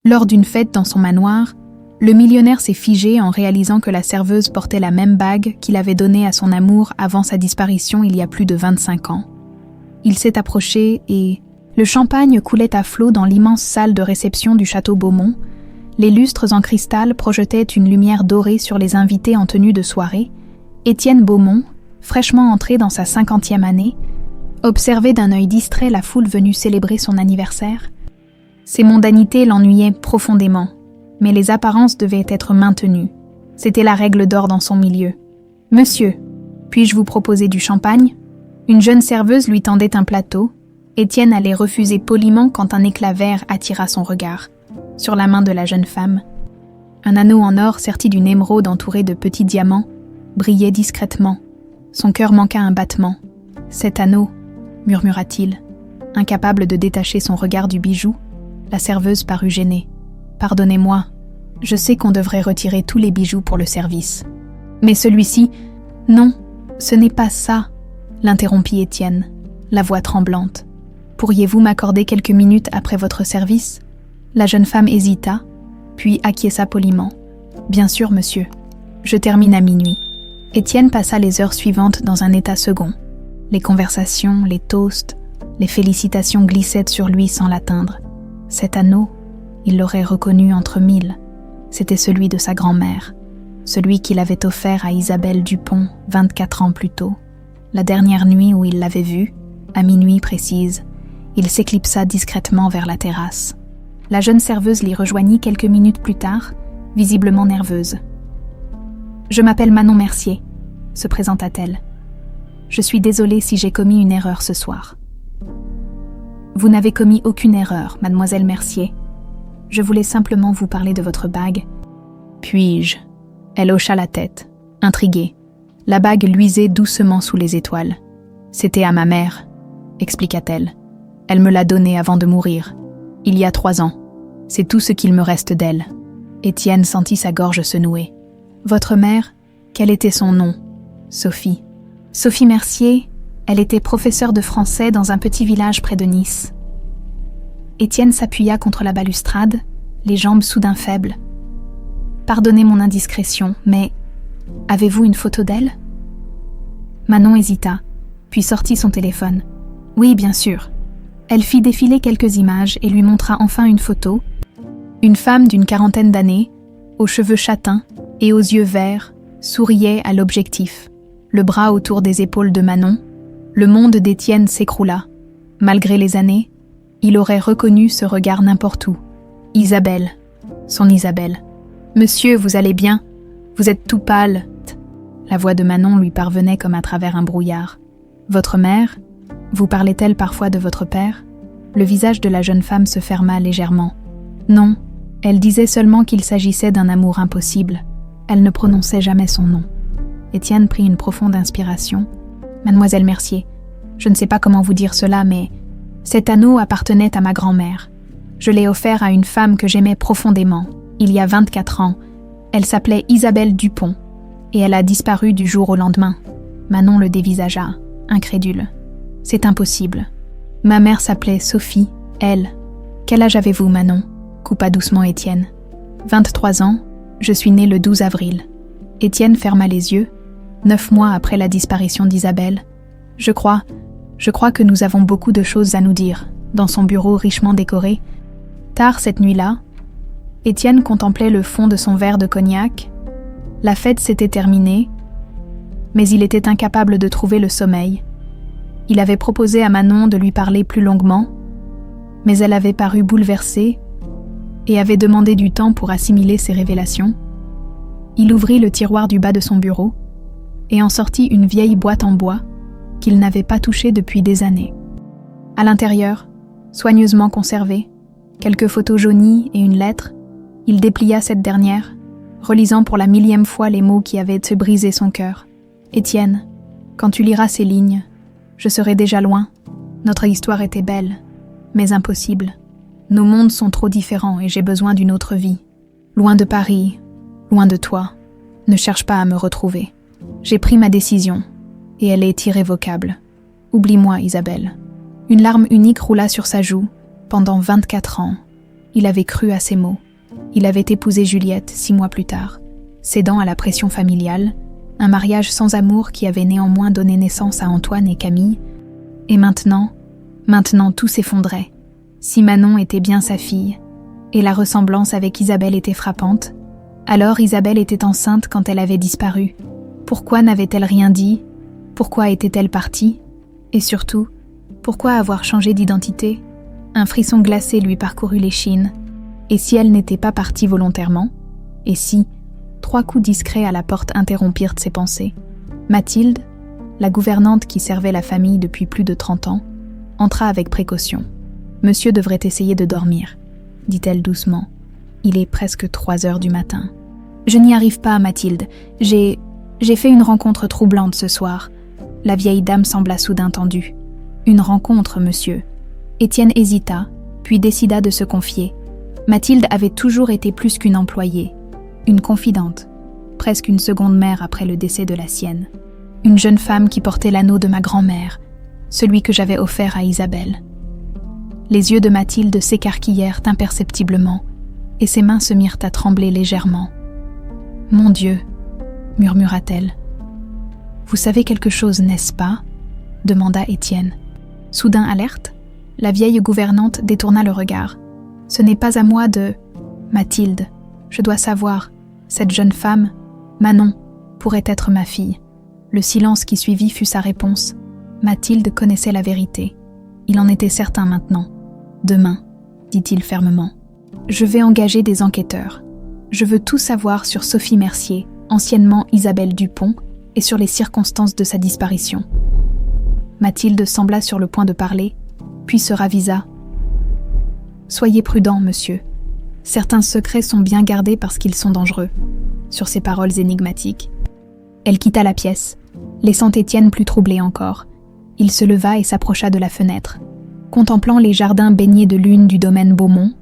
Lors d'une fête dans son manoir, le millionnaire s'est figé en réalisant que la serveuse portait la même bague qu'il avait donnée à son amour avant sa disparition il y a plus de 25 ans. Il s'est approché et le champagne coulait à flots dans l'immense salle de réception du château Beaumont. Les lustres en cristal projetaient une lumière dorée sur les invités en tenue de soirée. Étienne Beaumont, fraîchement entré dans sa 50e année, observait d'un œil distrait la foule venue célébrer son anniversaire. Ces mondanités l'ennuyaient profondément, mais les apparences devaient être maintenues. C'était la règle d'or dans son milieu. « Monsieur, puis-je vous proposer du champagne ?» Une jeune serveuse lui tendait un plateau. Étienne allait refuser poliment quand un éclat vert attira son regard. Sur la main de la jeune femme, un anneau en or serti d'une émeraude entourée de petits diamants brillait discrètement. Son cœur manqua un battement. « Cet anneau » murmura-t-il, incapable de détacher son regard du bijou. La serveuse parut gênée. « Pardonnez-moi, je sais qu'on devrait retirer tous les bijoux pour le service. Mais celui-ci, non, ce n'est pas ça, » l'interrompit Étienne, la voix tremblante. « Pourriez-vous m'accorder quelques minutes après votre service ?» La jeune femme hésita, puis acquiesça poliment. « Bien sûr, monsieur. Je termine à minuit. » Étienne passa les heures suivantes dans un état second. Les conversations, les toasts, les félicitations glissaient sur lui sans l'atteindre. Cet anneau, il l'aurait reconnu entre mille. C'était celui de sa grand-mère, celui qu'il avait offert à Isabelle Dupont 24 ans plus tôt. La dernière nuit où il l'avait vue, à minuit précise, il s'éclipsa discrètement vers la terrasse. La jeune serveuse l'y rejoignit quelques minutes plus tard, visiblement nerveuse. « Je m'appelle Manon Mercier », se présenta-t-elle. « Je suis désolée si j'ai commis une erreur ce soir. » « Vous n'avez commis aucune erreur, mademoiselle Mercier. Je voulais simplement vous parler de votre bague. » « Puis-je » Elle hocha la tête, intriguée. La bague luisait doucement sous les étoiles. « C'était à ma mère, » expliqua-t-elle. « Elle me l'a donnée avant de mourir. Il y a 3 ans. C'est tout ce qu'il me reste d'elle. » Étienne sentit sa gorge se nouer. « Votre mère, quel était son nom ?»« Sophie. »« Sophie Mercier, elle était professeure de français dans un petit village près de Nice. » Étienne s'appuya contre la balustrade, les jambes soudain faibles. « Pardonnez mon indiscrétion, mais avez-vous une photo d'elle ?» Manon hésita, puis sortit son téléphone. « Oui, bien sûr. » Elle fit défiler quelques images et lui montra enfin une photo. Une femme d'une 40aine d'années, aux cheveux châtains et aux yeux verts, souriait à l'objectif. Le bras autour des épaules de Manon, le monde d'Étienne s'écroula. Malgré les années, il aurait reconnu ce regard n'importe où. Isabelle, son Isabelle. « Monsieur, vous allez bien? Vous êtes tout pâle. » La voix de Manon lui parvenait comme à travers un brouillard. « Votre mère? Vous parlait-elle parfois de votre père ?» Le visage de la jeune femme se ferma légèrement. Non, elle disait seulement qu'il s'agissait d'un amour impossible. Elle ne prononçait jamais son nom. Étienne prit une profonde inspiration. « Mademoiselle Mercier, je ne sais pas comment vous dire cela, mais cet anneau appartenait à ma grand-mère. Je l'ai offert à une femme que j'aimais profondément, il y a 24 ans. Elle s'appelait Isabelle Dupont, et elle a disparu du jour au lendemain. » Manon le dévisagea, incrédule. « C'est impossible. Ma mère s'appelait Sophie, elle. » « Quel âge avez-vous, Manon ?» coupa doucement Étienne. « 23 ans, je suis né le 12 avril. » Étienne ferma les yeux. 9 mois après la disparition d'Isabelle. Je crois que nous avons beaucoup de choses à nous dire, dans son bureau richement décoré. Tard cette nuit-là, Étienne contemplait le fond de son verre de cognac. La fête s'était terminée, mais il était incapable de trouver le sommeil. Il avait proposé à Manon de lui parler plus longuement, mais elle avait paru bouleversée et avait demandé du temps pour assimiler ses révélations. Il ouvrit le tiroir du bas de son bureau et en sortit une vieille boîte en bois qu'il n'avait pas touchée depuis des années. À l'intérieur, soigneusement conservée, quelques photos jaunies et une lettre, il déplia cette dernière, relisant pour la 1000e fois les mots qui avaient brisé son cœur. « Étienne, quand tu liras ces lignes, je serai déjà loin. Notre histoire était belle, mais impossible. Nos mondes sont trop différents et j'ai besoin d'une autre vie. Loin de Paris, loin de toi. Ne cherche pas à me retrouver. J'ai pris ma décision, et elle est irrévocable. Oublie-moi, Isabelle. » Une larme unique roula sur sa joue. Pendant 24 ans, Il avait cru à ses mots. Il avait épousé Juliette 6 mois plus tard, cédant à la pression familiale, un mariage sans amour qui avait néanmoins donné naissance à Antoine et Camille. Et maintenant tout s'effondrait. Si Manon était bien sa fille, et la ressemblance avec Isabelle était frappante, alors Isabelle était enceinte quand elle avait disparu. Pourquoi n'avait-elle rien dit? Pourquoi était-elle partie? Et surtout, pourquoi avoir changé d'identité? Un frisson glacé lui parcourut l'échine. Et si elle n'était pas partie volontairement? Et si 3 coups discrets à la porte interrompirent ses pensées? Mathilde, la gouvernante qui servait la famille depuis plus de 30 ans, entra avec précaution. « Monsieur devrait essayer de dormir », dit-elle doucement. « Il est presque 3 heures du matin. »« Je n'y arrive pas, Mathilde. J'ai fait une rencontre troublante ce soir. » La vieille dame sembla soudain tendue. « Une rencontre, monsieur. » Étienne hésita, puis décida de se confier. Mathilde avait toujours été plus qu'une employée, une confidente, presque une seconde mère après le décès de la sienne. Une jeune femme qui portait l'anneau de ma grand-mère, celui que j'avais offert à Isabelle. Les yeux de Mathilde s'écarquillèrent imperceptiblement, et ses mains se mirent à trembler légèrement. « Mon Dieu !» murmura-t-elle. « Vous savez quelque chose, n'est-ce pas ?» demanda Étienne. Soudain alerte, la vieille gouvernante détourna le regard. « Ce n'est pas à moi de... »« Mathilde, je dois savoir. Cette jeune femme, Manon, pourrait être ma fille. » Le silence qui suivit fut sa réponse. Mathilde connaissait la vérité. Il en était certain maintenant. « Demain, » dit-il fermement. « Je vais engager des enquêteurs. Je veux tout savoir sur Sophie Mercier, anciennement Isabelle Dupont, et sur les circonstances de sa disparition. » Mathilde sembla sur le point de parler, puis se ravisa. « Soyez prudent, monsieur. Certains secrets sont bien gardés parce qu'ils sont dangereux. » Sur ces paroles énigmatiques. Elle quitta la pièce, laissant Étienne plus troublé encore. Il se leva et s'approcha de la fenêtre. Contemplant les jardins baignés de lune du domaine Beaumont,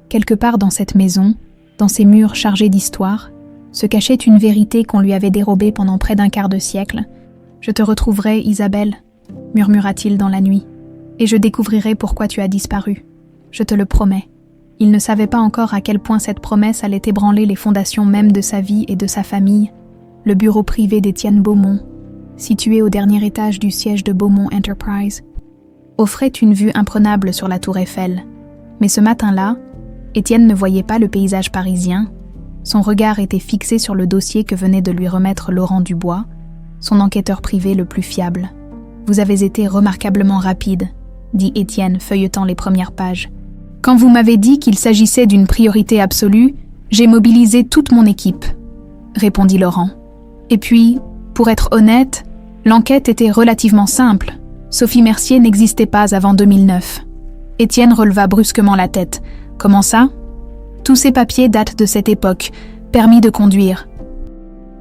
quelque part dans cette maison, dans ces murs chargés d'histoire, se cachait une vérité qu'on lui avait dérobée pendant près d'un quart de siècle. « Je te retrouverai, Isabelle, » murmura-t-il dans la nuit, « et je découvrirai pourquoi tu as disparu. Je te le promets. » Il ne savait pas encore à quel point cette promesse allait ébranler les fondations mêmes de sa vie et de sa famille. Le bureau privé d'Étienne Beaumont, situé au dernier étage du siège de Beaumont Enterprise, offrait une vue imprenable sur la tour Eiffel. Mais ce matin-là, Étienne ne voyait pas le paysage parisien. Son regard était fixé sur le dossier que venait de lui remettre Laurent Dubois, son enquêteur privé le plus fiable. « Vous avez été remarquablement rapide », dit Étienne, feuilletant les premières pages. « Quand vous m'avez dit qu'il s'agissait d'une priorité absolue, j'ai mobilisé toute mon équipe, » répondit Laurent. « Et puis, pour être honnête, l'enquête était relativement simple. Sophie Mercier n'existait pas avant 2009. » Étienne releva brusquement la tête. « Comment ça ? » « Tous ces papiers datent de cette époque. Permis de conduire.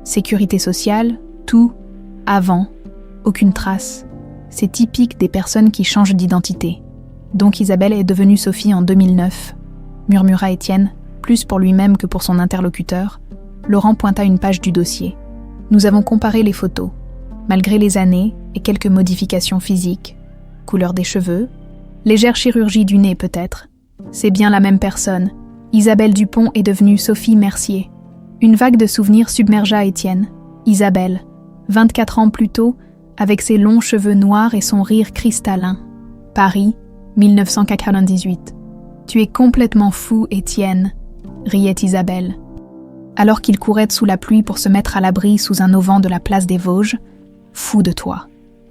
Sécurité sociale, tout, avant, aucune trace. C'est typique des personnes qui changent d'identité. Donc Isabelle est devenue Sophie en 2009, murmura Étienne, plus pour lui-même que pour son interlocuteur. Laurent pointa une page du dossier. Nous avons comparé les photos. Malgré les années et quelques modifications physiques, couleur des cheveux, légère chirurgie du nez peut-être, c'est bien la même personne. Isabelle Dupont est devenue Sophie Mercier. Une vague de souvenirs submergea Étienne. Isabelle, 24 ans plus tôt, avec ses longs cheveux noirs et son rire cristallin. Paris, 1998. « Tu es complètement fou, Étienne », riait Isabelle. Alors qu'il courait sous la pluie pour se mettre à l'abri sous un auvent de la place des Vosges. « Fou de toi »,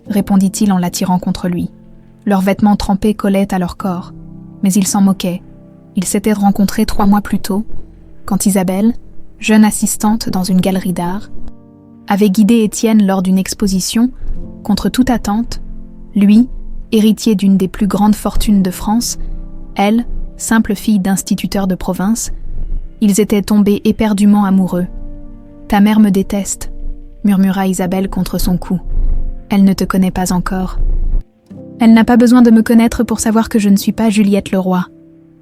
répondit-il en l'attirant contre lui. Leurs vêtements trempés collaient à leur corps, mais il s'en moquait. Ils s'étaient rencontrés 3 mois plus tôt, quand Isabelle, jeune assistante dans une galerie d'art, avait guidé Étienne lors d'une exposition, contre toute attente, lui, héritier d'une des plus grandes fortunes de France, elle, simple fille d'instituteur de province, ils étaient tombés éperdument amoureux. « Ta mère me déteste », murmura Isabelle contre son cou. « Elle ne te connaît pas encore. »« Elle n'a pas besoin de me connaître pour savoir que je ne suis pas Juliette Leroy. »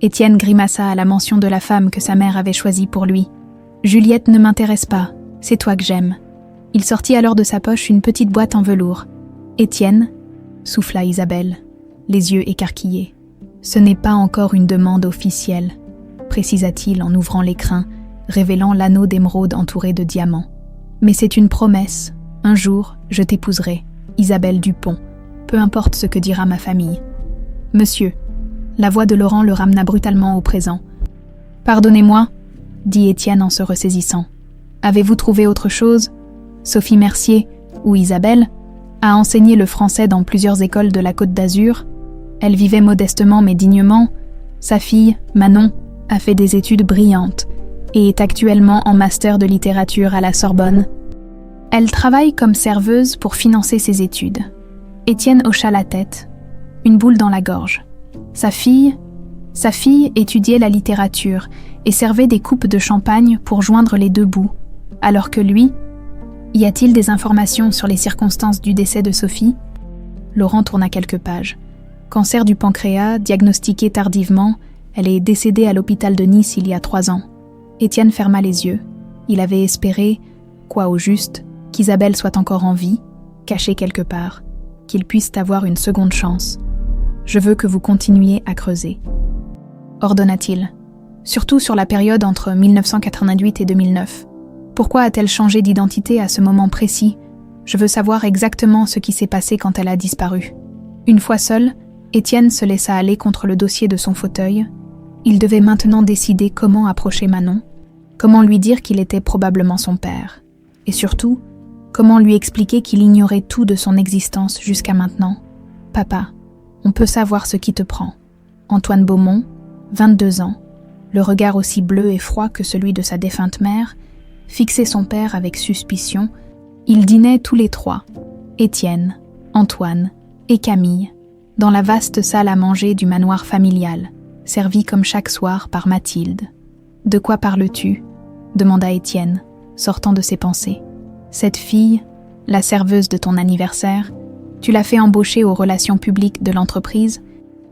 Étienne grimaça à la mention de la femme que sa mère avait choisie pour lui. « Juliette ne m'intéresse pas, c'est toi que j'aime. » Il sortit alors de sa poche une petite boîte en velours. « Étienne » souffla Isabelle, les yeux écarquillés. « Ce n'est pas encore une demande officielle. précisa-t-il en ouvrant l'écrin, révélant l'anneau d'émeraude entouré de diamants. Mais c'est une promesse. Un jour, je t'épouserai, Isabelle Dupont, peu importe ce que dira ma famille. Monsieur, la voix de Laurent le ramena brutalement au présent. Pardonnez-moi, dit Étienne en se ressaisissant. Avez-vous trouvé autre chose? Sophie Mercier, ou Isabelle, a enseigné le français dans plusieurs écoles de la Côte d'Azur. Elle vivait modestement mais dignement. Sa fille, Manon, a fait des études brillantes et est actuellement en master de littérature à la Sorbonne. Elle travaille comme serveuse pour financer ses études. Étienne hocha la tête, une boule dans la gorge. Sa fille étudiait la littérature et servait des coupes de champagne pour joindre les deux bouts, alors que lui, y a-t-il des informations sur les circonstances du décès de Sophie? Laurent tourna quelques pages. Cancer du pancréas, diagnostiqué tardivement, elle est décédée à l'hôpital de Nice il y a 3 ans. Étienne ferma les yeux. Il avait espéré, quoi au juste, qu'Isabelle soit encore en vie, cachée quelque part, qu'ils puissent avoir une seconde chance. Je veux que vous continuiez à creuser. Ordonna-t-il, surtout sur la période entre 1988 et 2009. Pourquoi a-t-elle changé d'identité à ce moment précis? Je veux savoir exactement ce qui s'est passé quand elle a disparu. Une fois seul, Étienne se laissa aller contre le dossier de son fauteuil. Il devait maintenant décider comment approcher Manon, comment lui dire qu'il était probablement son père, et surtout, comment lui expliquer qu'il ignorait tout de son existence jusqu'à maintenant. Papa, on peut savoir ce qui te prend. Antoine Beaumont, 22 ans, le regard aussi bleu et froid que celui de sa défunte mère, fixait son père avec suspicion. Ils dînaient tous les trois, Étienne, Antoine et Camille, dans la vaste salle à manger du manoir familial, servie comme chaque soir par Mathilde. « De quoi parles-tu » demanda Étienne, sortant de ses pensées. « Cette fille, la serveuse de ton anniversaire, tu l'as fait embaucher aux relations publiques de l'entreprise,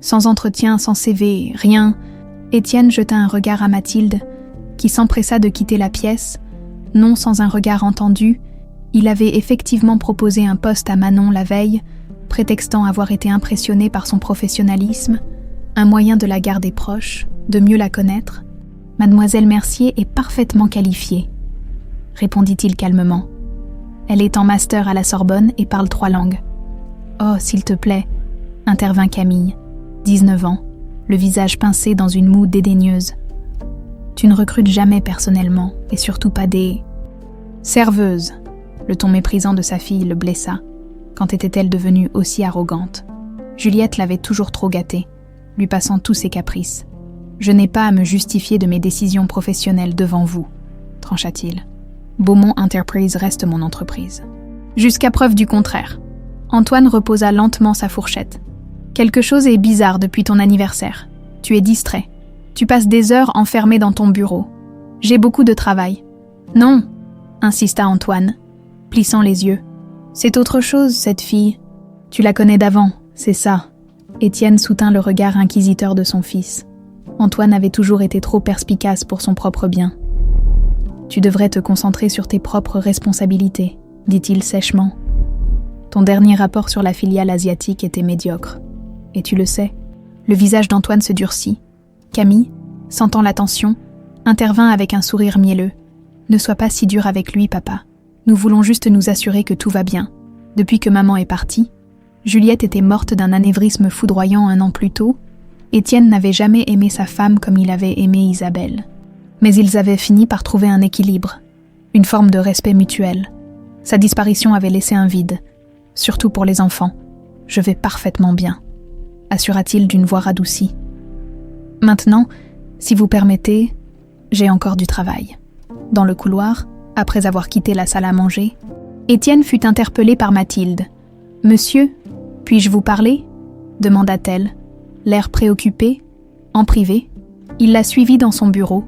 sans entretien, sans CV, rien. » Étienne jeta un regard à Mathilde, qui s'empressa de quitter la pièce. Non sans un regard entendu, il avait effectivement proposé un poste à Manon la veille, prétextant avoir été impressionné par son professionnalisme, un moyen de la garder proche, de mieux la connaître. « Mademoiselle Mercier est parfaitement qualifiée, » répondit-il calmement. « Elle est en master à la Sorbonne et parle 3 langues. »« Oh, s'il te plaît, » intervint Camille, 19 ans, le visage pincé dans une moue dédaigneuse. « Tu ne recrutes jamais personnellement, et surtout pas des... serveuses. » Le ton méprisant de sa fille le blessa. Quand était-elle devenue aussi arrogante? Juliette l'avait toujours trop gâtée, lui passant tous ses caprices. « Je n'ai pas à me justifier de mes décisions professionnelles devant vous, » trancha-t-il. « Beaumont Enterprise reste mon entreprise. » Jusqu'à preuve du contraire. Antoine reposa lentement sa fourchette. « Quelque chose est bizarre depuis ton anniversaire. Tu es distrait. Tu passes des heures enfermé dans ton bureau. J'ai beaucoup de travail. »« Non, » insista Antoine, plissant les yeux. « C'est autre chose, cette fille. Tu la connais d'avant, c'est ça. » Étienne soutint le regard inquisiteur de son fils. Antoine avait toujours été trop perspicace pour son propre bien. « Tu devrais te concentrer sur tes propres responsabilités, » dit-il sèchement. « Ton dernier rapport sur la filiale asiatique était médiocre. Et tu le sais. » Le visage d'Antoine se durcit. Camille, sentant la tension, intervint avec un sourire mielleux. « Ne sois pas si dur avec lui, papa. Nous voulons juste nous assurer que tout va bien. Depuis que maman est partie, Juliette était morte d'un anévrisme foudroyant 1 an plus tôt. Étienne n'avait jamais aimé sa femme comme il avait aimé Isabelle. Mais ils avaient fini par trouver un équilibre, une forme de respect mutuel. Sa disparition avait laissé un vide, surtout pour les enfants. « Je vais parfaitement bien », assura-t-il d'une voix radoucie. « Maintenant, si vous permettez, j'ai encore du travail. » Dans le couloir, après avoir quitté la salle à manger, Étienne fut interpellé par Mathilde. « Monsieur, puis-je vous parler ?» demanda-t-elle, l'air préoccupé, en privé. Il la suivit dans son bureau.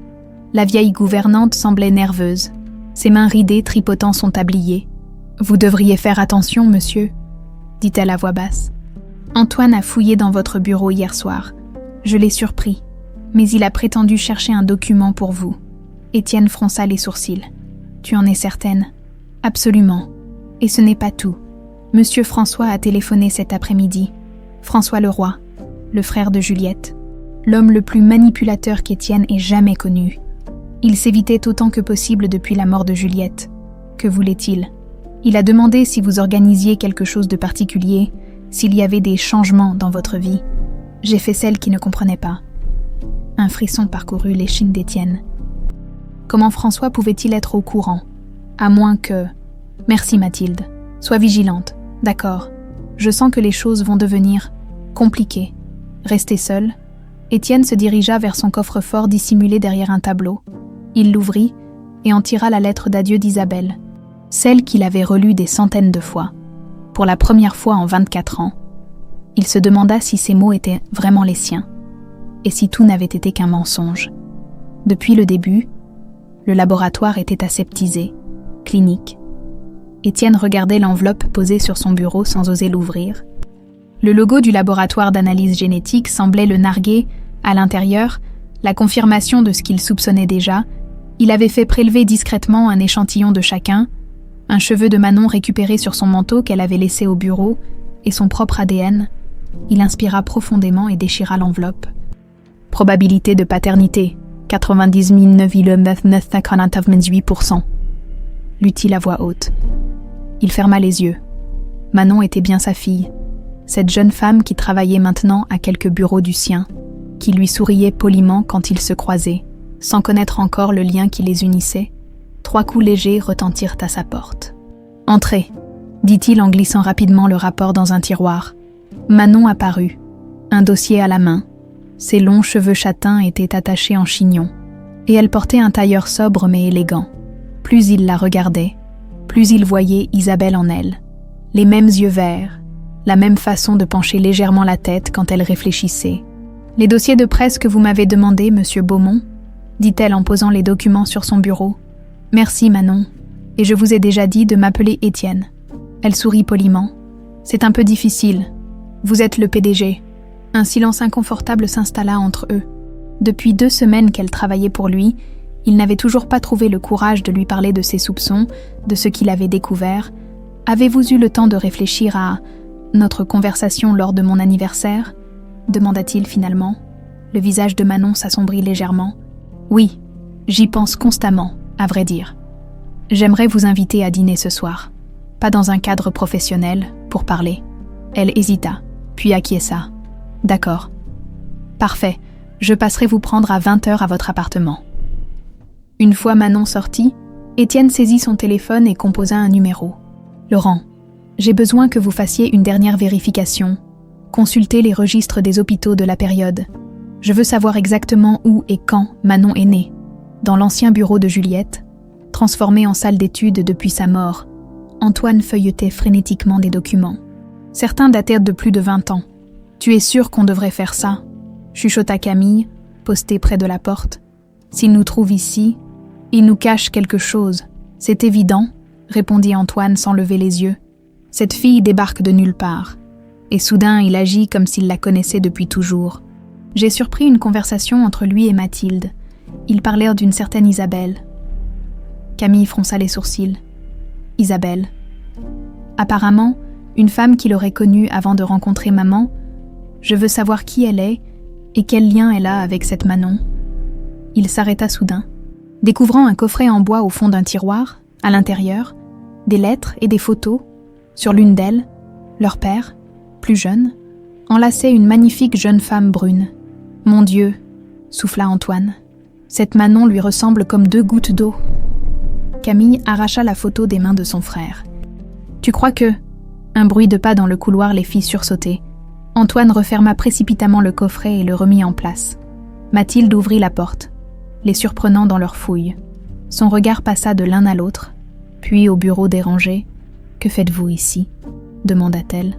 La vieille gouvernante semblait nerveuse, ses mains ridées tripotant son tablier. « Vous devriez faire attention, monsieur, » dit-elle à voix basse. « Antoine a fouillé dans votre bureau hier soir. Je l'ai surpris, mais il a prétendu chercher un document pour vous. » Étienne fronça les sourcils. « Tu en es certaine ? » ?»« Absolument. Et ce n'est pas tout. Monsieur François a téléphoné cet après-midi. François Leroy, le frère de Juliette. l'homme le plus manipulateur qu'Étienne ait jamais connu. Il s'évitait autant que possible depuis la mort de Juliette. Que voulait-il ? Il a demandé si vous organisiez quelque chose de particulier, s'il y avait des changements dans votre vie. J'ai fait celle qui ne comprenait pas. Un frisson parcourut l'échine d'Étienne. Comment François pouvait-il être au courant ? À moins que... Merci Mathilde. Sois vigilante. D'accord. Je sens que les choses vont devenir compliquées. Resté seul, Étienne se dirigea vers son coffre-fort dissimulé derrière un tableau. Il l'ouvrit et en tira la lettre d'adieu d'Isabelle, celle qu'il avait relue des centaines de fois. Pour la première fois en 24 ans, il se demanda si ces mots étaient vraiment les siens, et si tout n'avait été qu'un mensonge. Depuis le début, le laboratoire était aseptisé, clinique. Étienne regardait l'enveloppe posée sur son bureau sans oser l'ouvrir. Le logo du laboratoire d'analyse génétique semblait le narguer. À l'intérieur, la confirmation de ce qu'il soupçonnait déjà. Il avait fait prélever discrètement un échantillon de chacun, un cheveu de Manon récupéré sur son manteau qu'elle avait laissé au bureau, et son propre ADN. Il inspira profondément et déchira l'enveloppe. Probabilité de paternité, 99,998%. Lut-il à voix haute. Il ferma les yeux. Manon était bien sa fille, cette jeune femme qui travaillait maintenant à quelques bureaux du sien, qui lui souriait poliment quand ils se croisaient, sans connaître encore le lien qui les unissait. 3 coups légers retentirent à sa porte. « Entrez », dit-il en glissant rapidement le rapport dans un tiroir. Manon apparut, un dossier à la main. Ses longs cheveux châtains étaient attachés en chignon, et elle portait un tailleur sobre mais élégant. Plus il la regardait, plus il voyait Isabelle en elle. Les mêmes yeux verts, la même façon de pencher légèrement la tête quand elle réfléchissait. « Les dossiers de presse que vous m'avez demandés, monsieur Beaumont ?» dit-elle en posant les documents sur son bureau. « Merci, Manon. Et je vous ai déjà dit de m'appeler Étienne. » Elle sourit poliment. « C'est un peu difficile. Vous êtes le PDG. » Un silence inconfortable s'installa entre eux. Depuis 2 semaines qu'elle travaillait pour lui, il n'avait toujours pas trouvé le courage de lui parler de ses soupçons, de ce qu'il avait découvert. « Avez-vous eu le temps de réfléchir à notre conversation lors de mon anniversaire ?» demanda-t-il finalement. Le visage de Manon s'assombrit légèrement. « Oui, j'y pense constamment, à vrai dire. J'aimerais vous inviter à dîner ce soir. Pas dans un cadre professionnel, pour parler. » Elle hésita, puis acquiesça. « D'accord. Parfait, je passerai vous prendre à 20h à votre appartement. » Une fois Manon sortie, Étienne saisit son téléphone et composa un numéro. « Laurent, j'ai besoin que vous fassiez une dernière vérification. Consultez les registres des hôpitaux de la période. Je veux savoir exactement où et quand Manon est née. Dans l'ancien bureau de Juliette, transformé en salle d'études depuis sa mort, Antoine feuilletait frénétiquement des documents. Certains datèrent de plus de 20 ans. « Tu es sûr qu'on devrait faire ça ?» chuchota Camille, postée près de la porte. « S'il nous trouve ici, il nous cache quelque chose. C'est évident, » répondit Antoine sans lever les yeux. « Cette fille débarque de nulle part. » Et soudain, il agit comme s'il la connaissait depuis toujours. J'ai surpris une conversation entre lui et Mathilde. Ils parlèrent d'une certaine Isabelle. Camille fronça les sourcils. Isabelle. Apparemment, une femme qu'il aurait connue avant de rencontrer maman. Je veux savoir qui elle est et quel lien elle a avec cette Manon. Il s'arrêta soudain, découvrant un coffret en bois au fond d'un tiroir, à l'intérieur, des lettres et des photos. Sur l'une d'elles, leur père, plus jeune, enlaçait une magnifique jeune femme brune. « Mon Dieu !» souffla Antoine. « Cette Manon lui ressemble comme 2 gouttes d'eau. » Camille arracha la photo des mains de son frère. « Tu crois que... » Un bruit de pas dans le couloir les fit sursauter. Antoine referma précipitamment le coffret et le remit en place. Mathilde ouvrit la porte, les surprenant dans leur fouille. Son regard passa de l'un à l'autre, puis au bureau dérangé. « Que faites-vous ici ?» demanda-t-elle,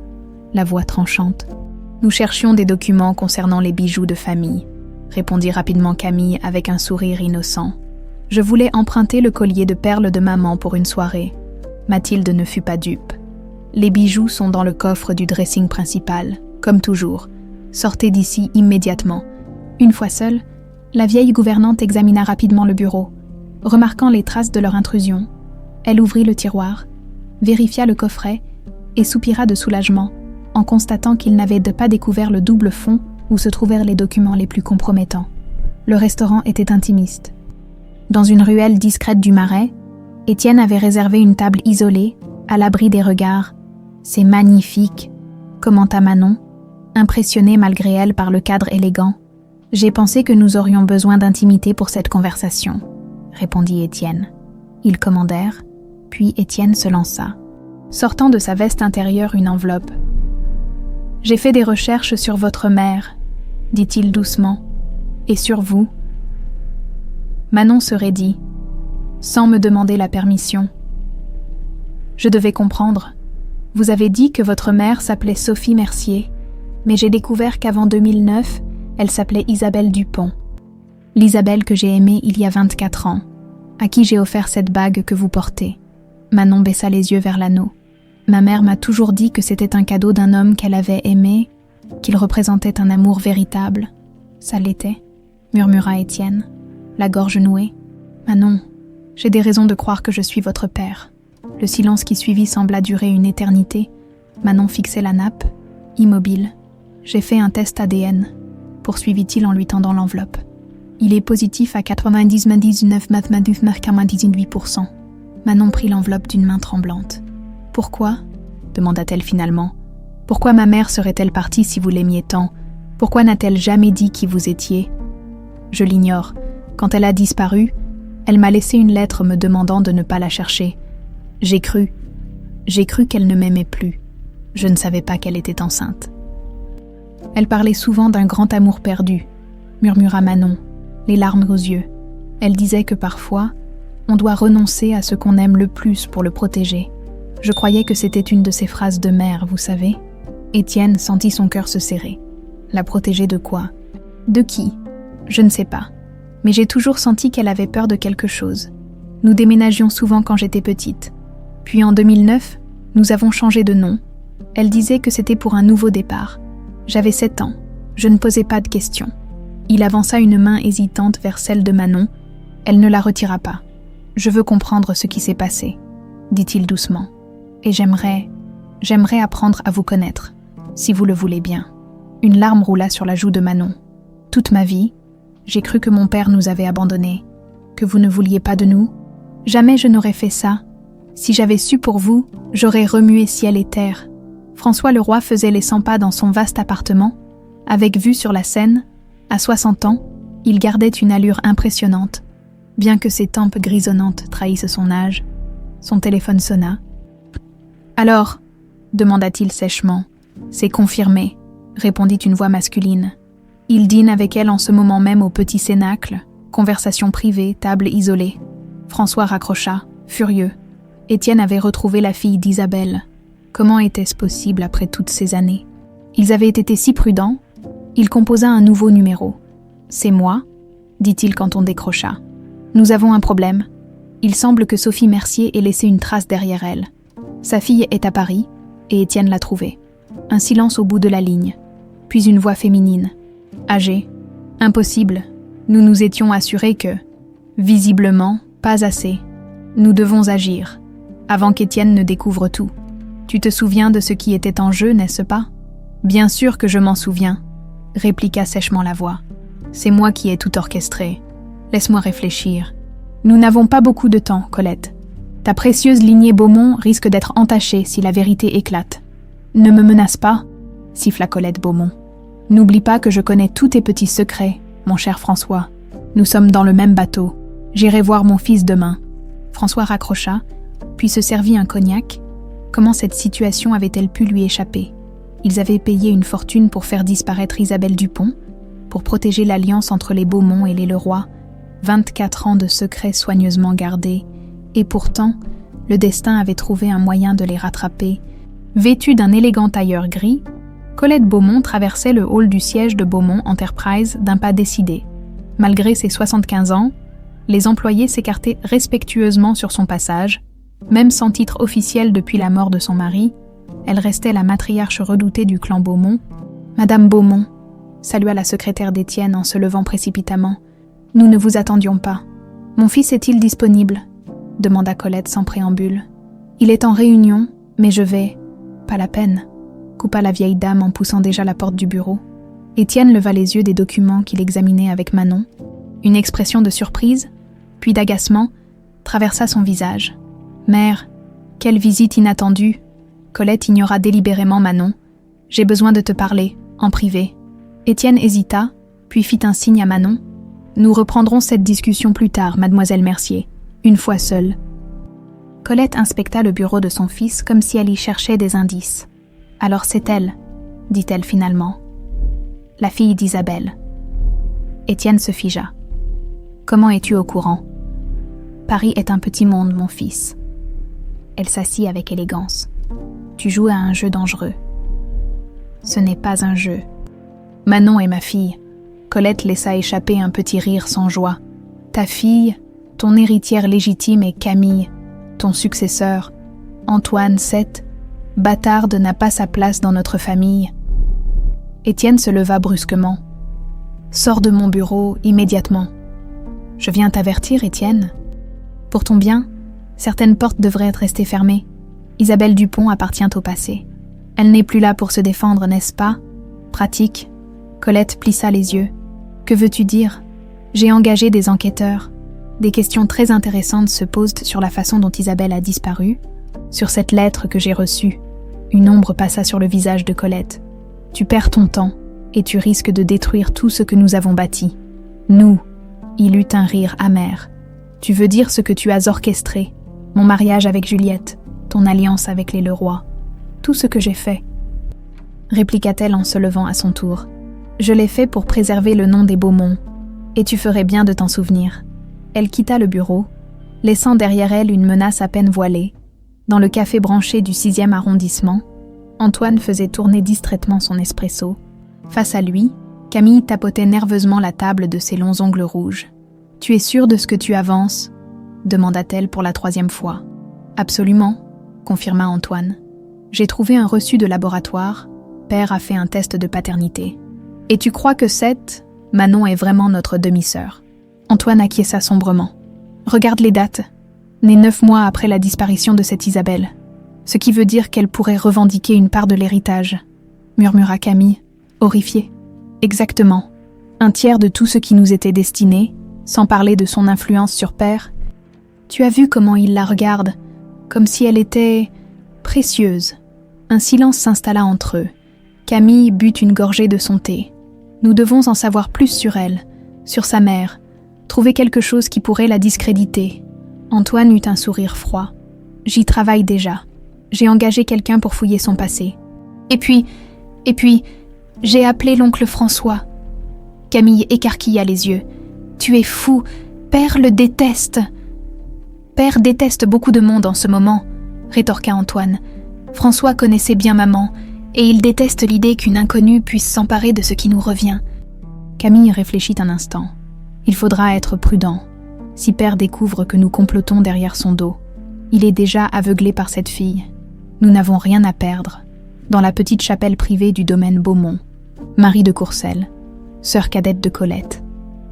la voix tranchante. « Nous cherchions des documents concernant les bijoux de famille, » répondit rapidement Camille avec un sourire innocent. « Je voulais emprunter le collier de perles de maman pour une soirée. » Mathilde ne fut pas dupe. « Les bijoux sont dans le coffre du dressing principal, comme toujours. Sortez d'ici immédiatement. » Une fois seule, la vieille gouvernante examina rapidement le bureau. Remarquant les traces de leur intrusion, elle ouvrit le tiroir, vérifia le coffret et soupira de soulagement en constatant qu'il n'avait pas découvert le double fond où se trouvèrent les documents les plus compromettants. Le restaurant était intimiste. Dans une ruelle discrète du Marais, Étienne avait réservé une table isolée, à l'abri des regards. « C'est magnifique », commenta Manon, impressionnée malgré elle par le cadre élégant. « J'ai pensé que nous aurions besoin d'intimité pour cette conversation », répondit Étienne. Ils commandèrent, puis Étienne se lança, sortant de sa veste intérieure une enveloppe. « J'ai fait des recherches sur votre mère, » dit-il doucement, « et sur vous. » Manon se raidit, sans me demander la permission. Je devais comprendre. Vous avez dit que votre mère s'appelait Sophie Mercier, mais j'ai découvert qu'avant 2009, elle s'appelait Isabelle Dupont. L'Isabelle que j'ai aimée il y a 24 ans, à qui j'ai offert cette bague que vous portez. Manon baissa les yeux vers l'anneau. Ma mère m'a toujours dit que c'était un cadeau d'un homme qu'elle avait aimé, qu'il représentait un amour véritable. Ça l'était, murmura Étienne, la gorge nouée. Manon, j'ai des raisons de croire que je suis votre père. Le silence qui suivit sembla durer une éternité. Manon fixait la nappe, immobile. J'ai fait un test ADN, poursuivit-il en lui tendant l'enveloppe. Il est positif à 99,98%. Manon prit l'enveloppe d'une main tremblante. Pourquoi ? Demanda-t-elle finalement. Pourquoi ma mère serait-elle partie si vous l'aimiez tant ? Pourquoi n'a-t-elle jamais dit qui vous étiez ? Je l'ignore. Quand elle a disparu, elle m'a laissé une lettre me demandant de ne pas la chercher. J'ai cru qu'elle ne m'aimait plus. Je ne savais pas qu'elle était enceinte. Elle parlait souvent d'un grand amour perdu, murmura Manon, les larmes aux yeux. Elle disait que parfois, on doit renoncer à ce qu'on aime le plus pour le protéger. Je croyais que c'était une de ces phrases de mère, vous savez. Étienne sentit son cœur se serrer. La protéger de quoi ? De qui ? Je ne sais pas. Mais j'ai toujours senti qu'elle avait peur de quelque chose. Nous déménagions souvent quand j'étais petite. Puis en 2009, nous avons changé de nom. Elle disait que c'était pour un nouveau départ. J'avais 7 ans. Je ne posais pas de questions. Il avança une main hésitante vers celle de Manon. Elle ne la retira pas. « Je veux comprendre ce qui s'est passé, » dit-il doucement. « Et j'aimerais apprendre à vous connaître, si vous le voulez bien. » Une larme roula sur la joue de Manon. « Toute ma vie, j'ai cru que mon père nous avait abandonnés, que vous ne vouliez pas de nous. Jamais je n'aurais fait ça. Si j'avais su pour vous, j'aurais remué ciel et terre. » François Leroy faisait les 100 pas dans son vaste appartement, avec vue sur la Seine. À 60 ans, il gardait une allure impressionnante, bien que ses tempes grisonnantes trahissent son âge. Son téléphone sonna. « Alors ?» demanda-t-il sèchement. « C'est confirmé », répondit une voix masculine. Il dîne avec elle en ce moment même au petit cénacle, conversation privée, table isolée. François raccrocha, furieux. Étienne avait retrouvé la fille d'Isabelle. Comment était-ce possible après toutes ces années ? Ils avaient été si prudents. Il composa un nouveau numéro. « C'est moi », dit-il quand on décrocha. « Nous avons un problème. Il semble que Sophie Mercier ait laissé une trace derrière elle. Sa fille est à Paris, et Étienne l'a trouvée. » Un silence au bout de la ligne. Puis une voix féminine. « Âgée. Impossible. Nous nous étions assurés que, visiblement, pas assez. Nous devons agir, avant qu'Étienne ne découvre tout. Tu te souviens de ce qui était en jeu, n'est-ce pas ? » « Bien sûr que je m'en souviens, » répliqua sèchement la voix. « C'est moi qui ai tout orchestré. Laisse-moi réfléchir. Nous n'avons pas beaucoup de temps, Colette. Ta précieuse lignée Beaumont risque d'être entachée si la vérité éclate. Ne me menace pas, » siffla Colette Beaumont. « N'oublie pas que je connais tous tes petits secrets, mon cher François. Nous sommes dans le même bateau. J'irai voir mon fils demain. » François raccrocha, puis se servit un cognac. Comment cette situation avait-elle pu lui échapper ? Ils avaient payé une fortune pour faire disparaître Isabelle Dupont, pour protéger l'alliance entre les Beaumont et les Leroy, 24 ans de secrets soigneusement gardés, et pourtant, le destin avait trouvé un moyen de les rattraper. Vêtue d'un élégant tailleur gris, Colette Beaumont traversait le hall du siège de Beaumont Enterprise d'un pas décidé. Malgré ses 75 ans, les employés s'écartaient respectueusement sur son passage. Même sans titre officiel depuis la mort de son mari, elle restait la matriarche redoutée du clan Beaumont. « Madame Beaumont », salua la secrétaire d'Étienne en se levant précipitamment. « Nous ne vous attendions pas. Mon fils est-il disponible ?» demanda Colette sans préambule. « Il est en réunion, mais je vais... » « Pas la peine », coupa la vieille dame en poussant déjà la porte du bureau. Étienne leva les yeux des documents qu'il examinait avec Manon. Une expression de surprise, puis d'agacement, traversa son visage. « Mère, quelle visite inattendue !» Colette ignora délibérément Manon. « J'ai besoin de te parler, en privé. » Étienne hésita, puis fit un signe à Manon. « Nous reprendrons cette discussion plus tard, mademoiselle Mercier, une fois seule. » Colette inspecta le bureau de son fils comme si elle y cherchait des indices. « Alors c'est elle, » dit-elle finalement. « La fille d'Isabelle. » Étienne se figea. « Comment es-tu au courant ? » « Paris est un petit monde, mon fils. » Elle s'assit avec élégance. « Tu joues à un jeu dangereux. » « Ce n'est pas un jeu. Manon est ma fille. » Colette laissa échapper un petit rire sans joie. « Ta fille, ton héritière légitime est Camille, ton successeur. Antoine, cette bâtarde n'a pas sa place dans notre famille. » Étienne se leva brusquement. « Sors de mon bureau immédiatement. »« Je viens t'avertir, Étienne. Pour ton bien, certaines portes devraient rester fermées. Isabelle Dupont appartient au passé. Elle n'est plus là pour se défendre, n'est-ce pas ? Pratique. » Colette plissa les yeux. « Que veux-tu dire ? J'ai engagé des enquêteurs. Des questions très intéressantes se posent sur la façon dont Isabelle a disparu, sur cette lettre que j'ai reçue. » Une ombre passa sur le visage de Colette. « Tu perds ton temps et tu risques de détruire tout ce que nous avons bâti. Nous. » Il eut un rire amer. « Tu veux dire ce que tu as orchestré, mon mariage avec Juliette, ton alliance avec les Leroy. Tout ce que j'ai fait. » répliqua-t-elle en se levant à son tour. « Je l'ai fait pour préserver le nom des Beaumont, et tu ferais bien de t'en souvenir. » Elle quitta le bureau, laissant derrière elle une menace à peine voilée. Dans le café branché du 6e arrondissement, Antoine faisait tourner distraitement son espresso. Face à lui, Camille tapotait nerveusement la table de ses longs ongles rouges. « Tu es sûre de ce que tu avances ?» demanda-t-elle pour la 3e fois. « Absolument », confirma Antoine. « J'ai trouvé un reçu de laboratoire. Père a fait un test de paternité. Et tu crois que cette, Manon est vraiment notre demi-sœur ?» Antoine acquiesça sombrement. « Regarde les dates. Née 9 mois après la disparition de cette Isabelle. Ce qui veut dire qu'elle pourrait revendiquer une part de l'héritage, » murmura Camille, horrifiée. « Exactement. Un tiers de tout ce qui nous était destiné, sans parler de son influence sur Père. Tu as vu comment il la regarde, comme si elle était précieuse. » Un silence s'installa entre eux. Camille but une gorgée de son thé. « Nous devons en savoir plus sur elle, sur sa mère, trouver quelque chose qui pourrait la discréditer. » Antoine eut un sourire froid. « J'y travaille déjà. J'ai engagé quelqu'un pour fouiller son passé. Et puis, j'ai appelé l'oncle François. » Camille écarquilla les yeux. « Tu es fou. Père le déteste. »« Père déteste beaucoup de monde en ce moment, » rétorqua Antoine. « François connaissait bien maman, et il déteste l'idée qu'une inconnue puisse s'emparer de ce qui nous revient. » Camille réfléchit un instant. « Il faudra être prudent. Si Père découvre que nous complotons derrière son dos, il est déjà aveuglé par cette fille. Nous n'avons rien à perdre. » Dans la petite chapelle privée du domaine Beaumont, Marie de Courcelles, sœur cadette de Colette,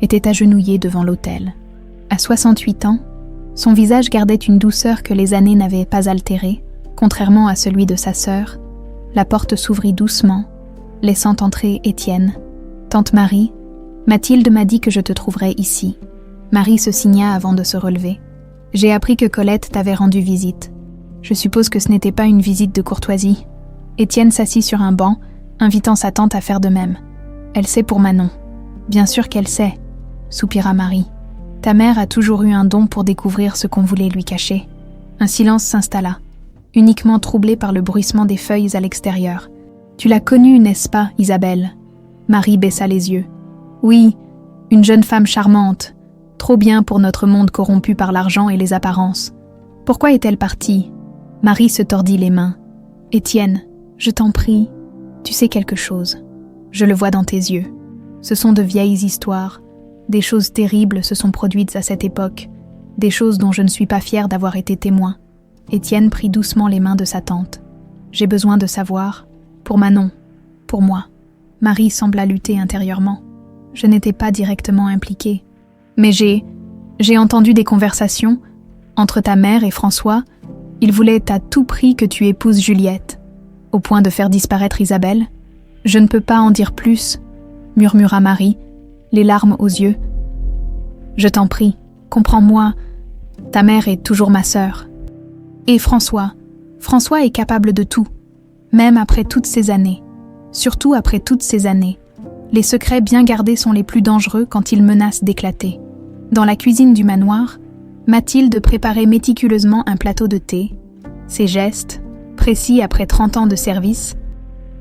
était agenouillée devant l'autel. À 68 ans, son visage gardait une douceur que les années n'avaient pas altérée, contrairement à celui de sa sœur. La porte s'ouvrit doucement, laissant entrer Étienne. « Tante Marie, Mathilde m'a dit que je te trouverais ici. » Marie se signa avant de se relever. « J'ai appris que Colette t'avait rendu visite. Je suppose que ce n'était pas une visite de courtoisie. » Étienne s'assit sur un banc, invitant sa tante à faire de même. « Elle sait pour Manon. »« Bien sûr qu'elle sait, » soupira Marie. « Ta mère a toujours eu un don pour découvrir ce qu'on voulait lui cacher. » Un silence s'installa, uniquement troublé par le bruissement des feuilles à l'extérieur. « Tu l'as connue, n'est-ce pas, Isabelle ?» Marie baissa les yeux. « Oui, une jeune femme charmante, trop bien pour notre monde corrompu par l'argent et les apparences. Pourquoi est-elle partie ?» Marie se tordit les mains. « Étienne, je t'en prie, tu sais quelque chose. Je le vois dans tes yeux. Ce sont de vieilles histoires. Des choses terribles se sont produites à cette époque, des choses dont je ne suis pas fière d'avoir été témoin. » Étienne prit doucement les mains de sa tante. « J'ai besoin de savoir, pour Manon, pour moi. » Marie sembla lutter intérieurement. « Je n'étais pas directement impliquée. Mais j'ai entendu des conversations entre ta mère et François. Il voulait à tout prix que tu épouses Juliette, au point de faire disparaître Isabelle. Je ne peux pas en dire plus. murmura Marie, les larmes aux yeux. Je t'en prie, comprends-moi, ta mère est toujours ma sœur. Et François est capable de tout, même après toutes ces années. Surtout après toutes ces années. Les secrets bien gardés sont les plus dangereux quand ils menacent d'éclater. Dans la cuisine du manoir, Mathilde préparait méticuleusement un plateau de thé. Ses gestes, précis après 30 ans de service,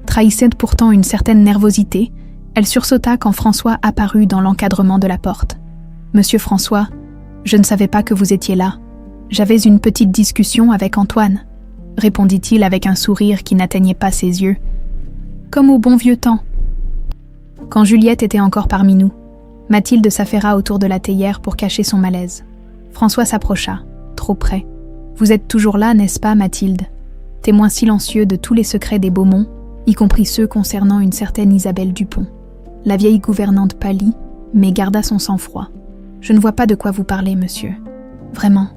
trahissaient pourtant une certaine nervosité. Elle sursauta quand François apparut dans l'encadrement de la porte. « Monsieur François, je ne savais pas que vous étiez là. J'avais une petite discussion avec Antoine, » répondit-il avec un sourire qui n'atteignait pas ses yeux. Comme au bon vieux temps. Quand Juliette était encore parmi nous, Mathilde s'affaira autour de la théière pour cacher son malaise. François s'approcha, trop près. « Vous êtes toujours là, n'est-ce pas, Mathilde ? Témoin silencieux de tous les secrets des Beaumont, y compris ceux concernant une certaine Isabelle Dupont. » La vieille gouvernante pâlit, mais garda son sang-froid. « Je ne vois pas de quoi vous parlez, monsieur. Vraiment. »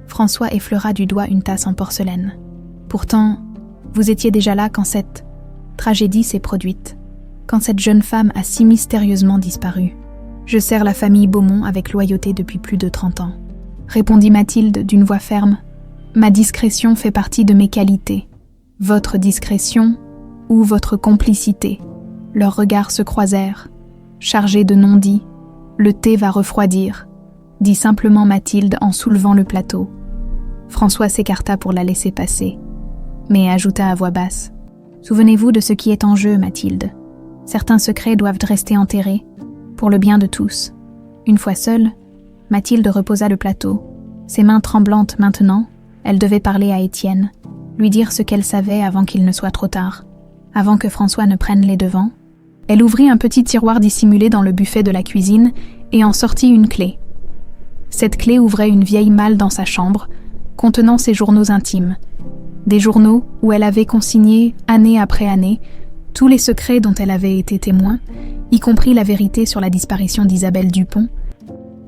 François effleura du doigt une tasse en porcelaine. « Pourtant, vous étiez déjà là quand cette tragédie s'est produite, quand cette jeune femme a si mystérieusement disparu. Je sers la famille Beaumont avec loyauté depuis plus de 30 ans. » Répondit Mathilde d'une voix ferme. « Ma discrétion fait partie de mes qualités. Votre discrétion ou votre complicité ?» Leurs regards se croisèrent, chargés de non-dits. « Le thé va refroidir », dit simplement Mathilde en soulevant le plateau. François s'écarta pour la laisser passer, mais ajouta à voix basse. « Souvenez-vous de ce qui est en jeu, Mathilde. Certains secrets doivent rester enterrés, pour le bien de tous. » Une fois seule, Mathilde reposa le plateau. Ses mains tremblantes maintenant, elle devait parler à Étienne, lui dire ce qu'elle savait avant qu'il ne soit trop tard. Avant que François ne prenne les devants, elle ouvrit un petit tiroir dissimulé dans le buffet de la cuisine et en sortit une clé. Cette clé ouvrait une vieille malle dans sa chambre, contenant ses journaux intimes. Des journaux où elle avait consigné, année après année, tous les secrets dont elle avait été témoin, y compris la vérité sur la disparition d'Isabelle Dupont.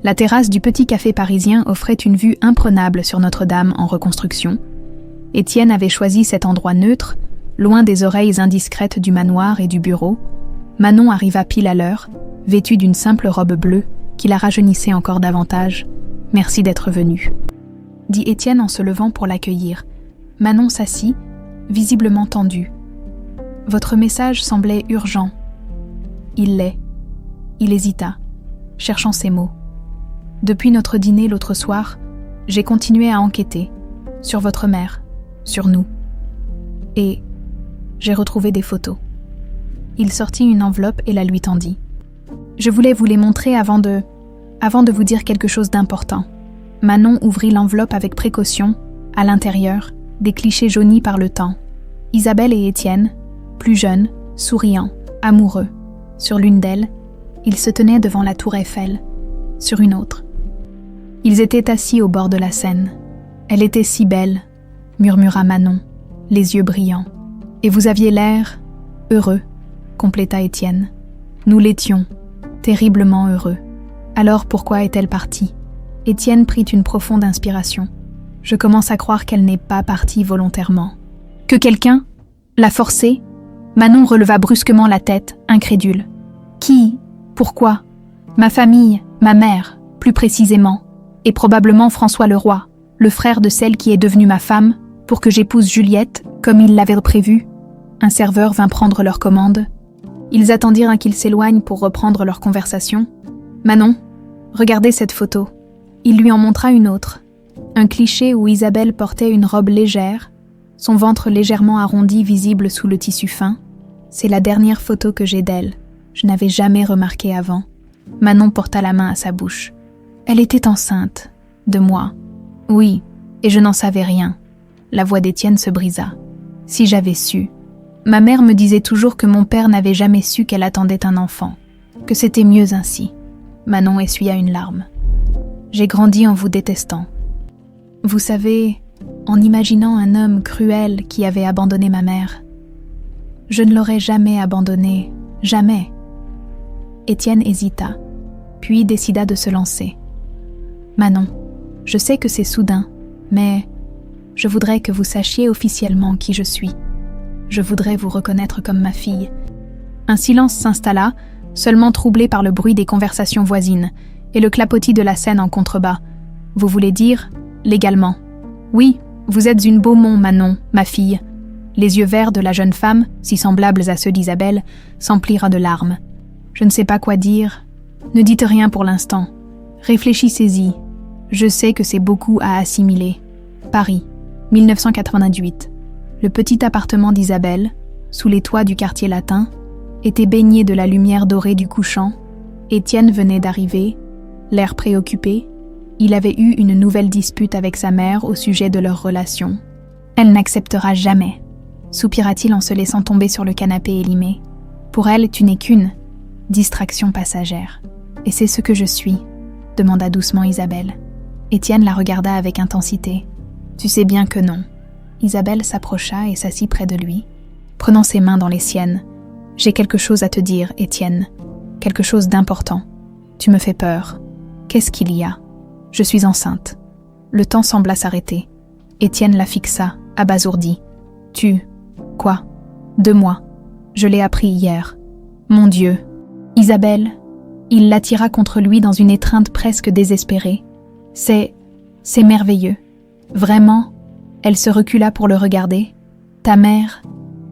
La terrasse du petit café parisien offrait une vue imprenable sur Notre-Dame en reconstruction. Étienne avait choisi cet endroit neutre, loin des oreilles indiscrètes du manoir et du bureau. Manon arriva pile à l'heure, vêtue d'une simple robe bleue, qui la rajeunissait encore davantage. « Merci d'être venue », dit Étienne en se levant pour l'accueillir. Manon s'assit, visiblement tendue. « Votre message semblait urgent. » « Il l'est. » Il hésita, cherchant ses mots. « Depuis notre dîner l'autre soir, j'ai continué à enquêter, sur votre mère, sur nous. Et j'ai retrouvé des photos. » Il sortit une enveloppe et la lui tendit. « Je voulais vous les montrer avant de vous dire quelque chose d'important. » Manon ouvrit l'enveloppe avec précaution. À l'intérieur, des clichés jaunis par le temps. Isabelle et Étienne, plus jeunes, souriants, amoureux. Sur l'une d'elles, ils se tenaient devant la tour Eiffel. Sur une autre, ils étaient assis au bord de la Seine. « Elle était si belle », murmura Manon, les yeux brillants. « Et vous aviez l'air heureux », compléta Étienne. « Nous l'étions, terriblement heureux. Alors pourquoi est-elle partie ?» Étienne prit une profonde inspiration. « Je commence à croire qu'elle n'est pas partie volontairement. »« Que quelqu'un l'a forcée ?» Manon releva brusquement la tête, incrédule. « Qui ? Pourquoi ? Ma famille, ma mère, plus précisément, et probablement François Leroy, le frère de celle qui est devenue ma femme, pour que j'épouse Juliette, comme il l'avait prévu. » Un serveur vint prendre leur commande. Ils attendirent qu'il s'éloigne pour reprendre leur conversation. « Manon, regardez cette photo. » Il lui en montra une autre. Un cliché où Isabelle portait une robe légère, son ventre légèrement arrondi visible sous le tissu fin. C'est la dernière photo que j'ai d'elle. Je n'avais jamais remarqué avant. Manon porta la main à sa bouche. Elle était enceinte. De moi. Oui, et je n'en savais rien. La voix d'Étienne se brisa. Si j'avais su. Ma mère me disait toujours que mon père n'avait jamais su qu'elle attendait un enfant. Que c'était mieux ainsi. Manon essuya une larme. J'ai grandi en vous détestant. Vous savez, en imaginant un homme cruel qui avait abandonné ma mère. Je ne l'aurais jamais abandonné, jamais. Étienne hésita, puis décida de se lancer. Manon, je sais que c'est soudain, mais je voudrais que vous sachiez officiellement qui je suis. Je voudrais vous reconnaître comme ma fille. Un silence s'installa, seulement troublée par le bruit des conversations voisines et le clapotis de la scène en contrebas. Vous voulez dire, légalement. Oui, vous êtes une Beaumont, Manon, ma fille. Les yeux verts de la jeune femme, si semblables à ceux d'Isabelle, s'emplirent de larmes. Je ne sais pas quoi dire. Ne dites rien pour l'instant. Réfléchissez-y. Je sais que c'est beaucoup à assimiler. Paris, 1998. Le petit appartement d'Isabelle, sous les toits du quartier latin, était baigné de la lumière dorée du couchant. Étienne venait d'arriver, l'air préoccupé. Il avait eu une nouvelle dispute avec sa mère au sujet de leur relation. « Elle n'acceptera jamais », soupira-t-il en se laissant tomber sur le canapé élimé. « Pour elle, tu n'es qu'une distraction passagère. Et c'est ce que je suis », demanda doucement Isabelle. Étienne la regarda avec intensité. « Tu sais bien que non. » Isabelle s'approcha et s'assit près de lui, prenant ses mains dans les siennes. « J'ai quelque chose à te dire, Étienne. Quelque chose d'important. Tu me fais peur. Qu'est-ce qu'il y a ? Je suis enceinte. » Le temps sembla s'arrêter. Étienne la fixa, abasourdi. « Tu... quoi ? 2 mois. Je l'ai appris hier. Mon Dieu. » Isabelle, il l'attira contre lui dans une étreinte presque désespérée. « C'est merveilleux. Vraiment ?» Elle se recula pour le regarder. « Ta mère,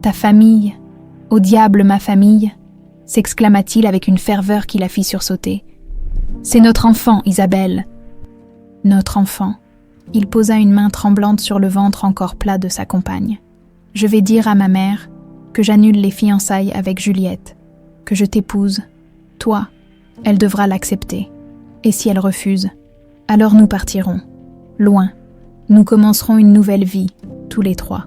ta famille, au diable ma famille !» s'exclama-t-il avec une ferveur qui la fit sursauter. « C'est notre enfant, Isabelle. » Notre enfant. Il posa une main tremblante sur le ventre encore plat de sa compagne. « Je vais dire à ma mère que j'annule les fiançailles avec Juliette, que je t'épouse. Toi, elle devra l'accepter. Et si elle refuse, alors nous partirons. Loin. Nous commencerons une nouvelle vie, tous les 3. »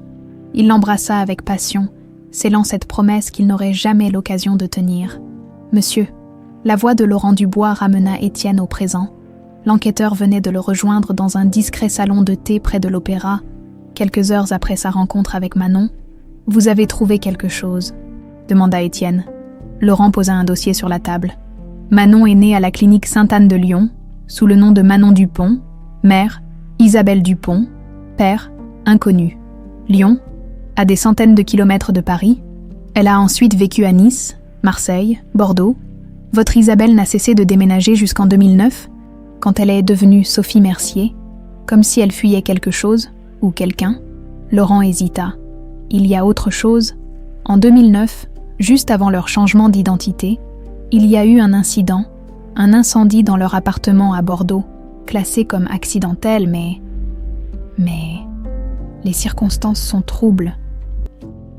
Il l'embrassa avec passion, scellant cette promesse qu'il n'aurait jamais l'occasion de tenir. « Monsieur !» La voix de Laurent Dubois ramena Étienne au présent. L'enquêteur venait de le rejoindre dans un discret salon de thé près de l'opéra, quelques heures après sa rencontre avec Manon. « Vous avez trouvé quelque chose ?» demanda Étienne. Laurent posa un dossier sur la table. Manon est née à la clinique Sainte-Anne de Lyon, sous le nom de Manon Dupont, mère, Isabelle Dupont, père, inconnu. Lyon, à des centaines de kilomètres de Paris. Elle a ensuite vécu à Nice, Marseille, Bordeaux. Votre Isabelle n'a cessé de déménager jusqu'en 2009, quand elle est devenue Sophie Mercier, comme si elle fuyait quelque chose, ou quelqu'un. Laurent hésita. Il y a autre chose. En 2009, juste avant leur changement d'identité, il y a eu un incident, un incendie dans leur appartement à Bordeaux, classé comme accidentel, mais les circonstances sont troubles.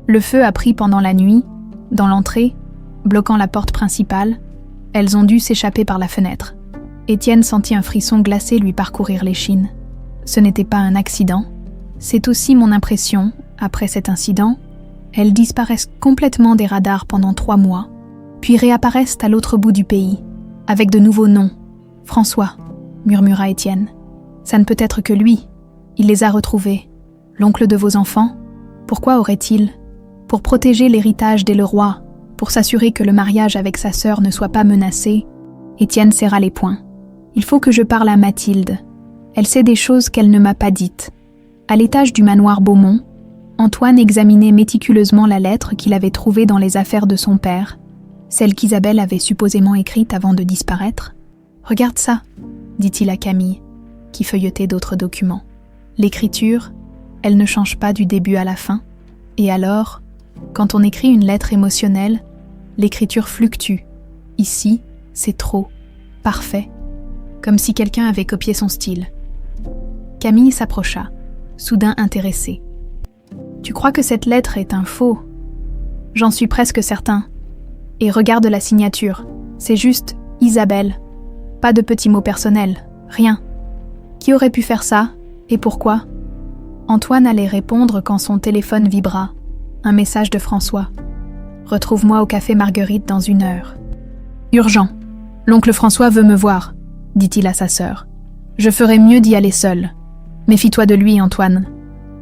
Le feu a pris pendant la nuit, dans l'entrée, bloquant la porte principale. Elles ont dû s'échapper par la fenêtre. Étienne sentit un frisson glacé lui parcourir l'échine. Ce n'était pas un accident. C'est aussi mon impression, après cet incident. Elles disparaissent complètement des radars pendant 3 mois, puis réapparaissent à l'autre bout du pays, avec de nouveaux noms. « François », murmura Étienne. « Ça ne peut être que lui. Il les a retrouvés. L'oncle de vos enfants ? Pourquoi aurait-il ? Pour protéger l'héritage des Leroy, pour s'assurer que le mariage avec sa sœur ne soit pas menacé. » Étienne serra les poings. « Il faut que je parle à Mathilde. Elle sait des choses qu'elle ne m'a pas dites. » À l'étage du manoir Beaumont, Antoine examinait méticuleusement la lettre qu'il avait trouvée dans les affaires de son père, celle qu'Isabelle avait supposément écrite avant de disparaître. « Regarde ça », dit-il à Camille, qui feuilletait d'autres documents. « L'écriture, elle ne change pas du début à la fin. Et alors, quand on écrit une lettre émotionnelle, l'écriture fluctue. Ici, c'est trop, parfait, comme si quelqu'un avait copié son style. » Camille s'approcha, soudain intéressée. « Tu crois que cette lettre est un faux ? J'en suis presque certain. Et regarde la signature, c'est juste Isabelle. Pas de petits mots personnels, rien. Qui aurait pu faire ça, et pourquoi ?» Antoine allait répondre quand son téléphone vibra. Un message de François. « Retrouve-moi au café Marguerite dans 1 heure. »« Urgent. L'oncle François veut me voir, » dit-il à sa sœur. « Je ferais mieux d'y aller seul. Méfie-toi de lui, Antoine.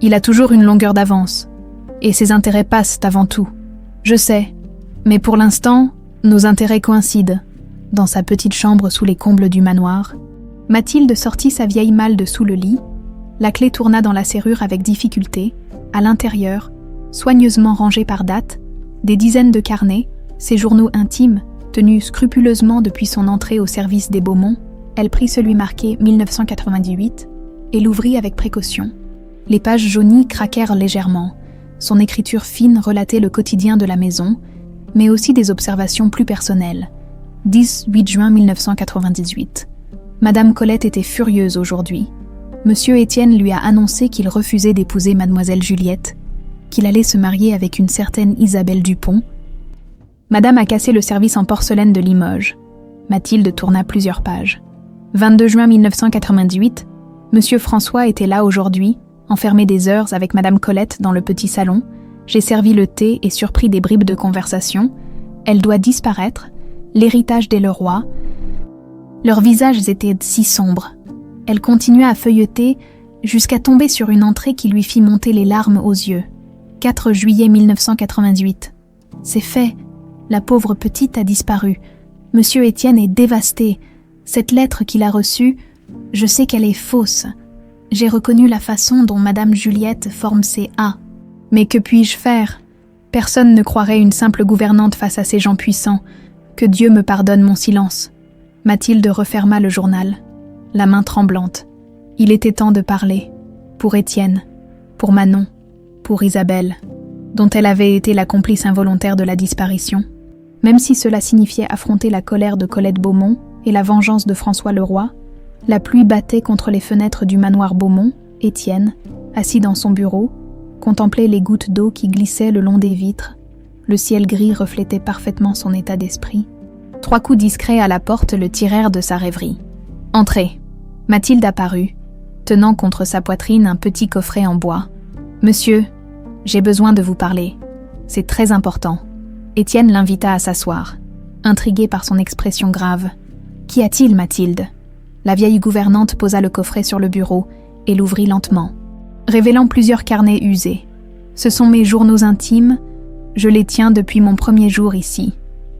Il a toujours une longueur d'avance. Et ses intérêts passent avant tout. Je sais. Mais pour l'instant, nos intérêts coïncident. » Dans sa petite chambre sous les combles du manoir, Mathilde sortit sa vieille malle de sous le lit. La clé tourna dans la serrure avec difficulté. À l'intérieur, soigneusement rangés par date, des dizaines de carnets, ses journaux intimes, Tenu scrupuleusement depuis son entrée au service des Beaumont, elle prit celui marqué 1998 et l'ouvrit avec précaution. Les pages jaunies craquèrent légèrement. Son écriture fine relatait le quotidien de la maison, mais aussi des observations plus personnelles. 18 juin 1998. Madame Colette était furieuse aujourd'hui. Monsieur Étienne lui a annoncé qu'il refusait d'épouser Mademoiselle Juliette, qu'il allait se marier avec une certaine Isabelle Dupont. Madame a cassé le service en porcelaine de Limoges. Mathilde tourna plusieurs pages. 22 juin 1998, Monsieur François était là aujourd'hui, enfermé des heures avec Madame Colette dans le petit salon. J'ai servi le thé et surpris des bribes de conversation. Elle doit disparaître, l'héritage des Leroy. Leurs visages étaient si sombres. Elle continua à feuilleter jusqu'à tomber sur une entrée qui lui fit monter les larmes aux yeux. 4 juillet 1998. C'est fait. La pauvre petite a disparu. Monsieur Étienne est dévasté. Cette lettre qu'il a reçue, je sais qu'elle est fausse. J'ai reconnu la façon dont Madame Juliette forme ses A. Mais que puis-je faire? Personne ne croirait une simple gouvernante face à ces gens puissants. Que Dieu me pardonne mon silence. Mathilde referma le journal, la main tremblante. Il était temps de parler. Pour Étienne, pour Manon, pour Isabelle, dont elle avait été la complice involontaire de la disparition. Même si cela signifiait affronter la colère de Colette Beaumont et la vengeance de François Leroy, la pluie battait contre les fenêtres du manoir Beaumont. Étienne, assis dans son bureau, contemplait les gouttes d'eau qui glissaient le long des vitres. Le ciel gris reflétait parfaitement son état d'esprit. 3 coups discrets à la porte le tirèrent de sa rêverie. « Entrez !» Mathilde apparut, tenant contre sa poitrine un petit coffret en bois. « Monsieur, j'ai besoin de vous parler. C'est très important. » Étienne l'invita à s'asseoir, intrigué par son expression grave. « Qu'y a-t-il, Mathilde ?» La vieille gouvernante posa le coffret sur le bureau et l'ouvrit lentement, révélant plusieurs carnets usés. « Ce sont mes journaux intimes. Je les tiens depuis mon premier jour ici. »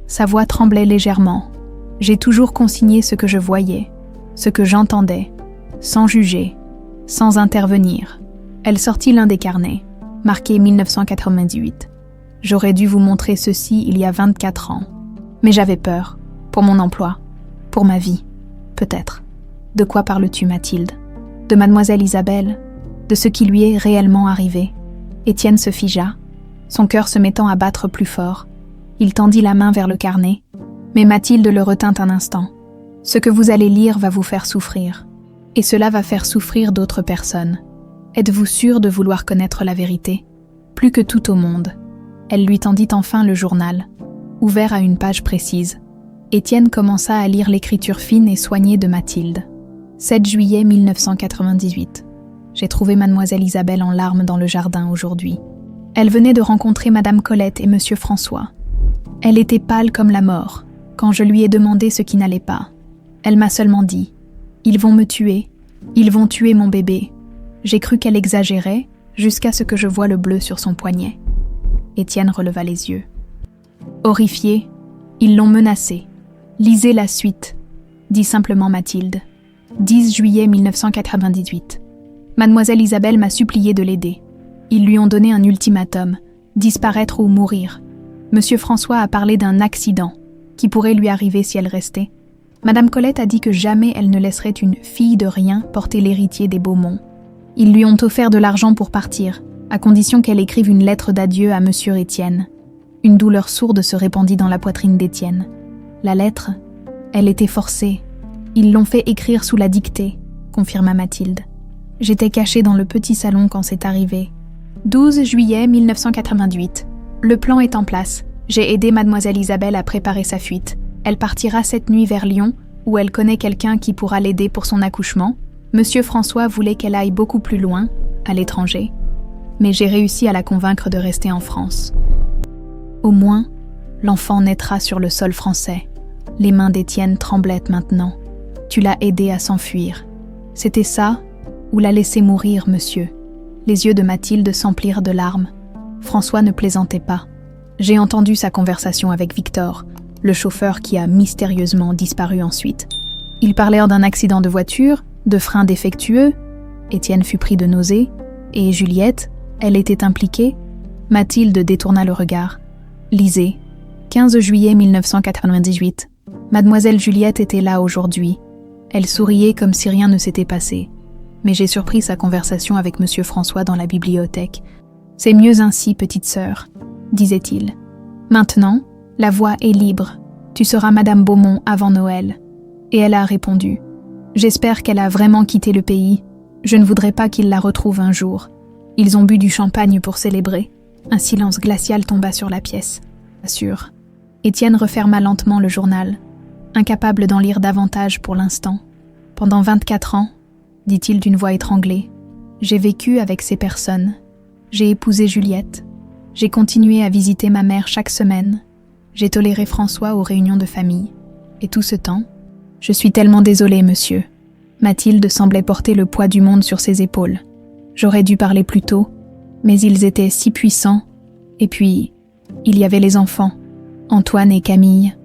Sa voix tremblait légèrement. « J'ai toujours consigné ce que je voyais, ce que j'entendais, sans juger, sans intervenir. » Elle sortit l'un des carnets, marqué 1998. « J'aurais dû vous montrer ceci il y a 24 ans. Mais j'avais peur, pour mon emploi, pour ma vie, peut-être. » « De quoi parles-tu, Mathilde ? De Mademoiselle Isabelle ? De ce qui lui est réellement arrivé ?» Étienne se figea, son cœur se mettant à battre plus fort. Il tendit la main vers le carnet, mais Mathilde le retint un instant. « Ce que vous allez lire va vous faire souffrir, et cela va faire souffrir d'autres personnes. Êtes-vous sûr de vouloir connaître la vérité ? Plus que tout au monde. » Elle lui tendit enfin le journal, ouvert à une page précise. Étienne commença à lire l'écriture fine et soignée de Mathilde. 7 juillet 1998. J'ai trouvé Mademoiselle Isabelle en larmes dans le jardin aujourd'hui. Elle venait de rencontrer Madame Colette et Monsieur François. Elle était pâle comme la mort, quand je lui ai demandé ce qui n'allait pas. Elle m'a seulement dit « Ils vont me tuer, ils vont tuer mon bébé. » J'ai cru qu'elle exagérait, jusqu'à ce que je voie le bleu sur son poignet. Étienne releva les yeux. Horrifié, ils l'ont menacé. Lisez la suite, dit simplement Mathilde. 10 juillet 1998. Mademoiselle Isabelle m'a supplié de l'aider. Ils lui ont donné un ultimatum, disparaître ou mourir. Monsieur François a parlé d'un accident qui pourrait lui arriver si elle restait. Madame Colette a dit que jamais elle ne laisserait une fille de rien porter l'héritier des Beaumont. Ils lui ont offert de l'argent pour partir, à condition qu'elle écrive une lettre d'adieu à Monsieur Étienne. Une douleur sourde se répandit dans la poitrine d'Étienne. La lettre, elle était forcée. Ils l'ont fait écrire sous la dictée, confirma Mathilde. J'étais cachée dans le petit salon quand c'est arrivé. 12 juillet 1998. Le plan est en place. J'ai aidé Mademoiselle Isabelle à préparer sa fuite. Elle partira cette nuit vers Lyon, où elle connaît quelqu'un qui pourra l'aider pour son accouchement. Monsieur François voulait qu'elle aille beaucoup plus loin, à l'étranger. Mais j'ai réussi à la convaincre de rester en France. Au moins, l'enfant naîtra sur le sol français. Les mains d'Étienne tremblaient maintenant. Tu l'as aidé à s'enfuir. C'était ça, ou la laisser mourir, monsieur. Les yeux de Mathilde s'emplirent de larmes. François ne plaisantait pas. J'ai entendu sa conversation avec Victor, le chauffeur qui a mystérieusement disparu ensuite. Ils parlèrent d'un accident de voiture, de freins défectueux. Étienne fut pris de nausées. Et Juliette, elle était impliquée. Mathilde détourna le regard. Lisez. 15 juillet 1998. Mademoiselle Juliette était là aujourd'hui. Elle souriait comme si rien ne s'était passé. Mais j'ai surpris sa conversation avec Monsieur François dans la bibliothèque. « C'est mieux ainsi, petite sœur, » disait-il. « Maintenant, la voie est libre. Tu seras Madame Beaumont avant Noël. » Et elle a répondu. « J'espère qu'elle a vraiment quitté le pays. Je ne voudrais pas qu'il la retrouve un jour. » Ils ont bu du champagne pour célébrer. Un silence glacial tomba sur la pièce. Assure. Étienne referma lentement le journal, incapable d'en lire davantage pour l'instant. « Pendant 24 ans, dit-il d'une voix étranglée, j'ai vécu avec ces personnes. J'ai épousé Juliette. J'ai continué à visiter ma mère chaque semaine. J'ai toléré François aux réunions de famille. Et tout ce temps, je suis tellement désolée, monsieur. » Mathilde semblait porter le poids du monde sur ses épaules. J'aurais dû parler plus tôt, mais ils étaient si puissants. Et puis, il y avait les enfants, Antoine et Camille.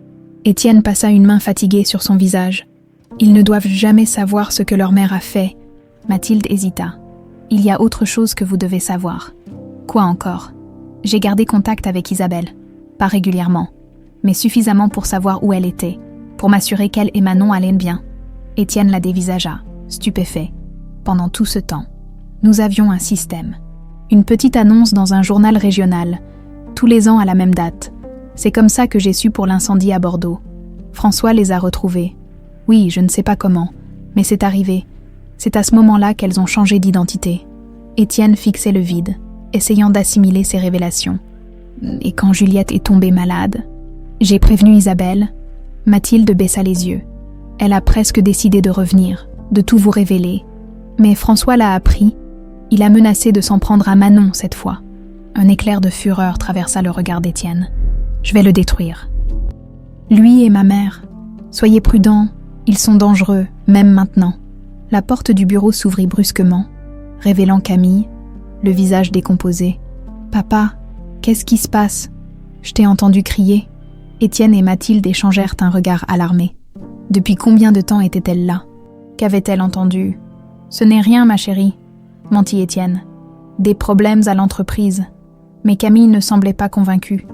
Étienne passa une main fatiguée sur son visage. Ils ne doivent jamais savoir ce que leur mère a fait. Mathilde hésita. Il y a autre chose que vous devez savoir. Quoi encore? J'ai gardé contact avec Isabelle. Pas régulièrement, mais suffisamment pour savoir où elle était, pour m'assurer qu'elle et Manon allaient bien. Étienne la dévisagea, stupéfait. Pendant tout ce temps, nous avions un système. Une petite annonce dans un journal régional, tous les ans à la même date. C'est comme ça que j'ai su pour l'incendie à Bordeaux. François les a retrouvés. Oui, je ne sais pas comment, mais c'est arrivé. C'est à ce moment-là qu'elles ont changé d'identité. Étienne fixait le vide, essayant d'assimiler ces révélations. Et quand Juliette est tombée malade, j'ai prévenu Isabelle. Mathilde baissa les yeux. Elle a presque décidé de revenir, de tout vous révéler. Mais François l'a appris. Il a menacé de s'en prendre à Manon cette fois. Un éclair de fureur traversa le regard d'Étienne. Je vais le détruire. Lui et ma mère. Soyez prudents, ils sont dangereux, même maintenant. La porte du bureau s'ouvrit brusquement, révélant Camille, le visage décomposé. « Papa, qu'est-ce qui se passe ?» Je t'ai entendu crier. Étienne et Mathilde échangèrent un regard alarmé. Depuis combien de temps était-elle là? Qu'avait-elle entendu? « Ce n'est rien, ma chérie, » mentit Étienne. « Des problèmes à l'entreprise. » Mais Camille ne semblait pas convaincue.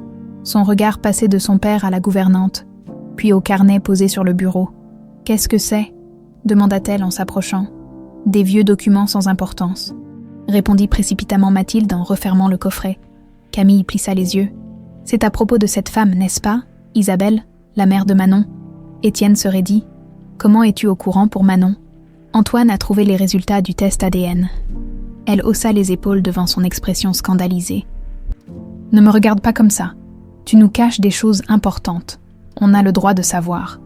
Son regard passait de son père à la gouvernante, puis au carnet posé sur le bureau. « Qu'est-ce que c'est ?» demanda-t-elle en s'approchant. « Des vieux documents sans importance, » répondit précipitamment Mathilde en refermant le coffret. Camille plissa les yeux. « C'est à propos de cette femme, n'est-ce pas, Isabelle, la mère de Manon ?» Étienne se raidit. « Comment es-tu au courant pour Manon ?» Antoine a trouvé les résultats du test ADN. Elle haussa les épaules devant son expression scandalisée. « Ne me regarde pas comme ça. Tu nous caches des choses importantes. On a le droit de savoir.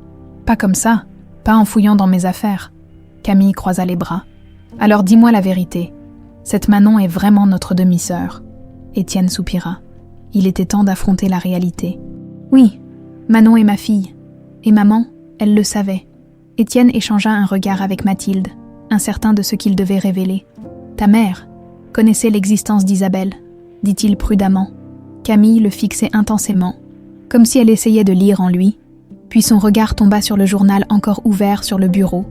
Pas comme ça, pas en fouillant dans mes affaires. » Camille croisa les bras. « Alors dis-moi la vérité. Cette Manon est vraiment notre demi-sœur. » Étienne soupira. Il était temps d'affronter la réalité. « Oui, Manon est ma fille. Et maman, elle le savait. » Étienne échangea un regard avec Mathilde, incertain de ce qu'il devait révéler. « Ta mère connaissait l'existence d'Isabelle, » dit-il prudemment. Camille le fixait intensément, comme si elle essayait de lire en lui, puis son regard tomba sur le journal encore ouvert sur le bureau.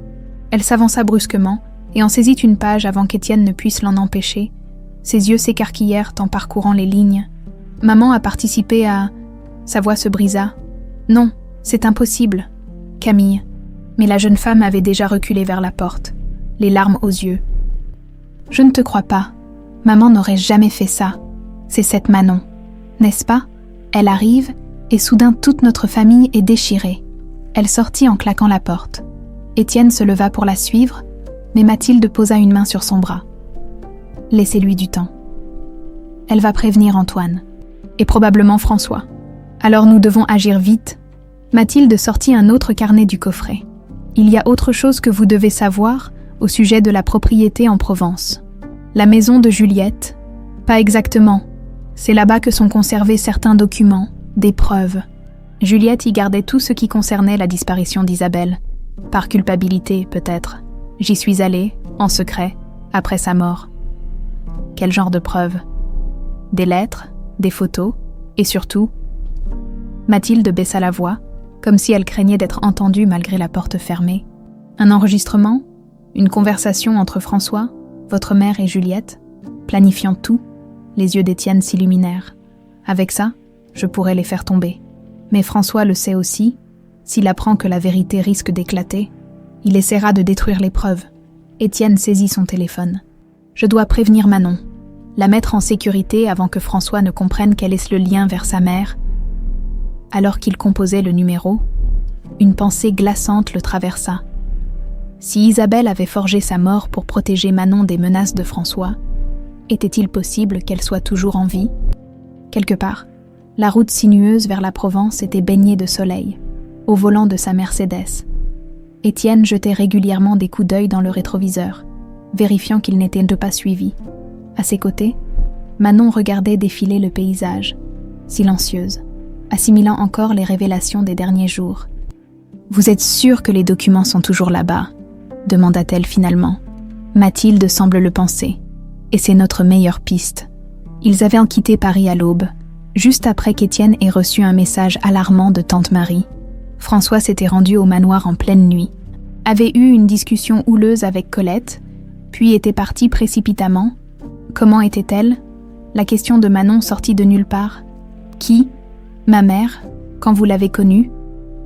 Elle s'avança brusquement et en saisit une page avant qu'Étienne ne puisse l'en empêcher. Ses yeux s'écarquillèrent en parcourant les lignes. « Maman a participé à... » Sa voix se brisa. « Non, c'est impossible. » Camille. Mais la jeune femme avait déjà reculé vers la porte, les larmes aux yeux. « Je ne te crois pas. Maman n'aurait jamais fait ça. C'est cette Manon. N'est-ce pas? Elle arrive et soudain toute notre famille est déchirée. » Elle sortit en claquant la porte. Étienne se leva pour la suivre, mais Mathilde posa une main sur son bras. « Laissez-lui du temps. Elle va prévenir Antoine, et probablement François. Alors nous devons agir vite. » Mathilde sortit un autre carnet du coffret. « Il y a autre chose que vous devez savoir au sujet de la propriété en Provence. La maison de Juliette, pas exactement. C'est là-bas que sont conservés certains documents, des preuves. Juliette y gardait tout ce qui concernait la disparition d'Isabelle. Par culpabilité, peut-être. J'y suis allée, en secret, après sa mort. Quel genre de preuves? Des lettres, des photos, et surtout... » Mathilde baissa la voix, comme si elle craignait d'être entendue malgré la porte fermée. « Un enregistrement? Une conversation entre François, votre mère et Juliette, planifiant tout ?» Les yeux d'Étienne s'illuminèrent. « Avec ça, je pourrais les faire tomber. » Mais François le sait aussi, s'il apprend que la vérité risque d'éclater, il essaiera de détruire les preuves. Étienne saisit son téléphone. « Je dois prévenir Manon, la mettre en sécurité avant que François ne comprenne quel est le lien vers sa mère. » Alors qu'il composait le numéro, une pensée glaçante le traversa. Si Isabelle avait forgé sa mort pour protéger Manon des menaces de François, était-il possible qu'elle soit toujours en vie? Quelque part, la route sinueuse vers la Provence était baignée de soleil, au volant de sa Mercedes. Étienne jetait régulièrement des coups d'œil dans le rétroviseur, vérifiant qu'il n'était pas suivi. À ses côtés, Manon regardait défiler le paysage, silencieuse, assimilant encore les révélations des derniers jours. « Vous êtes sûr que les documents sont toujours là-bas ?» demanda-t-elle finalement. Mathilde semble le penser, et c'est notre meilleure piste. Ils avaient quitté Paris à l'aube, juste après qu'Étienne ait reçu un message alarmant de tante Marie. François s'était rendu au manoir en pleine nuit, avait eu une discussion houleuse avec Colette, puis était parti précipitamment. Comment était-elle? La question de Manon sortit de nulle part. Qui? Ma mère, quand vous l'avez connue?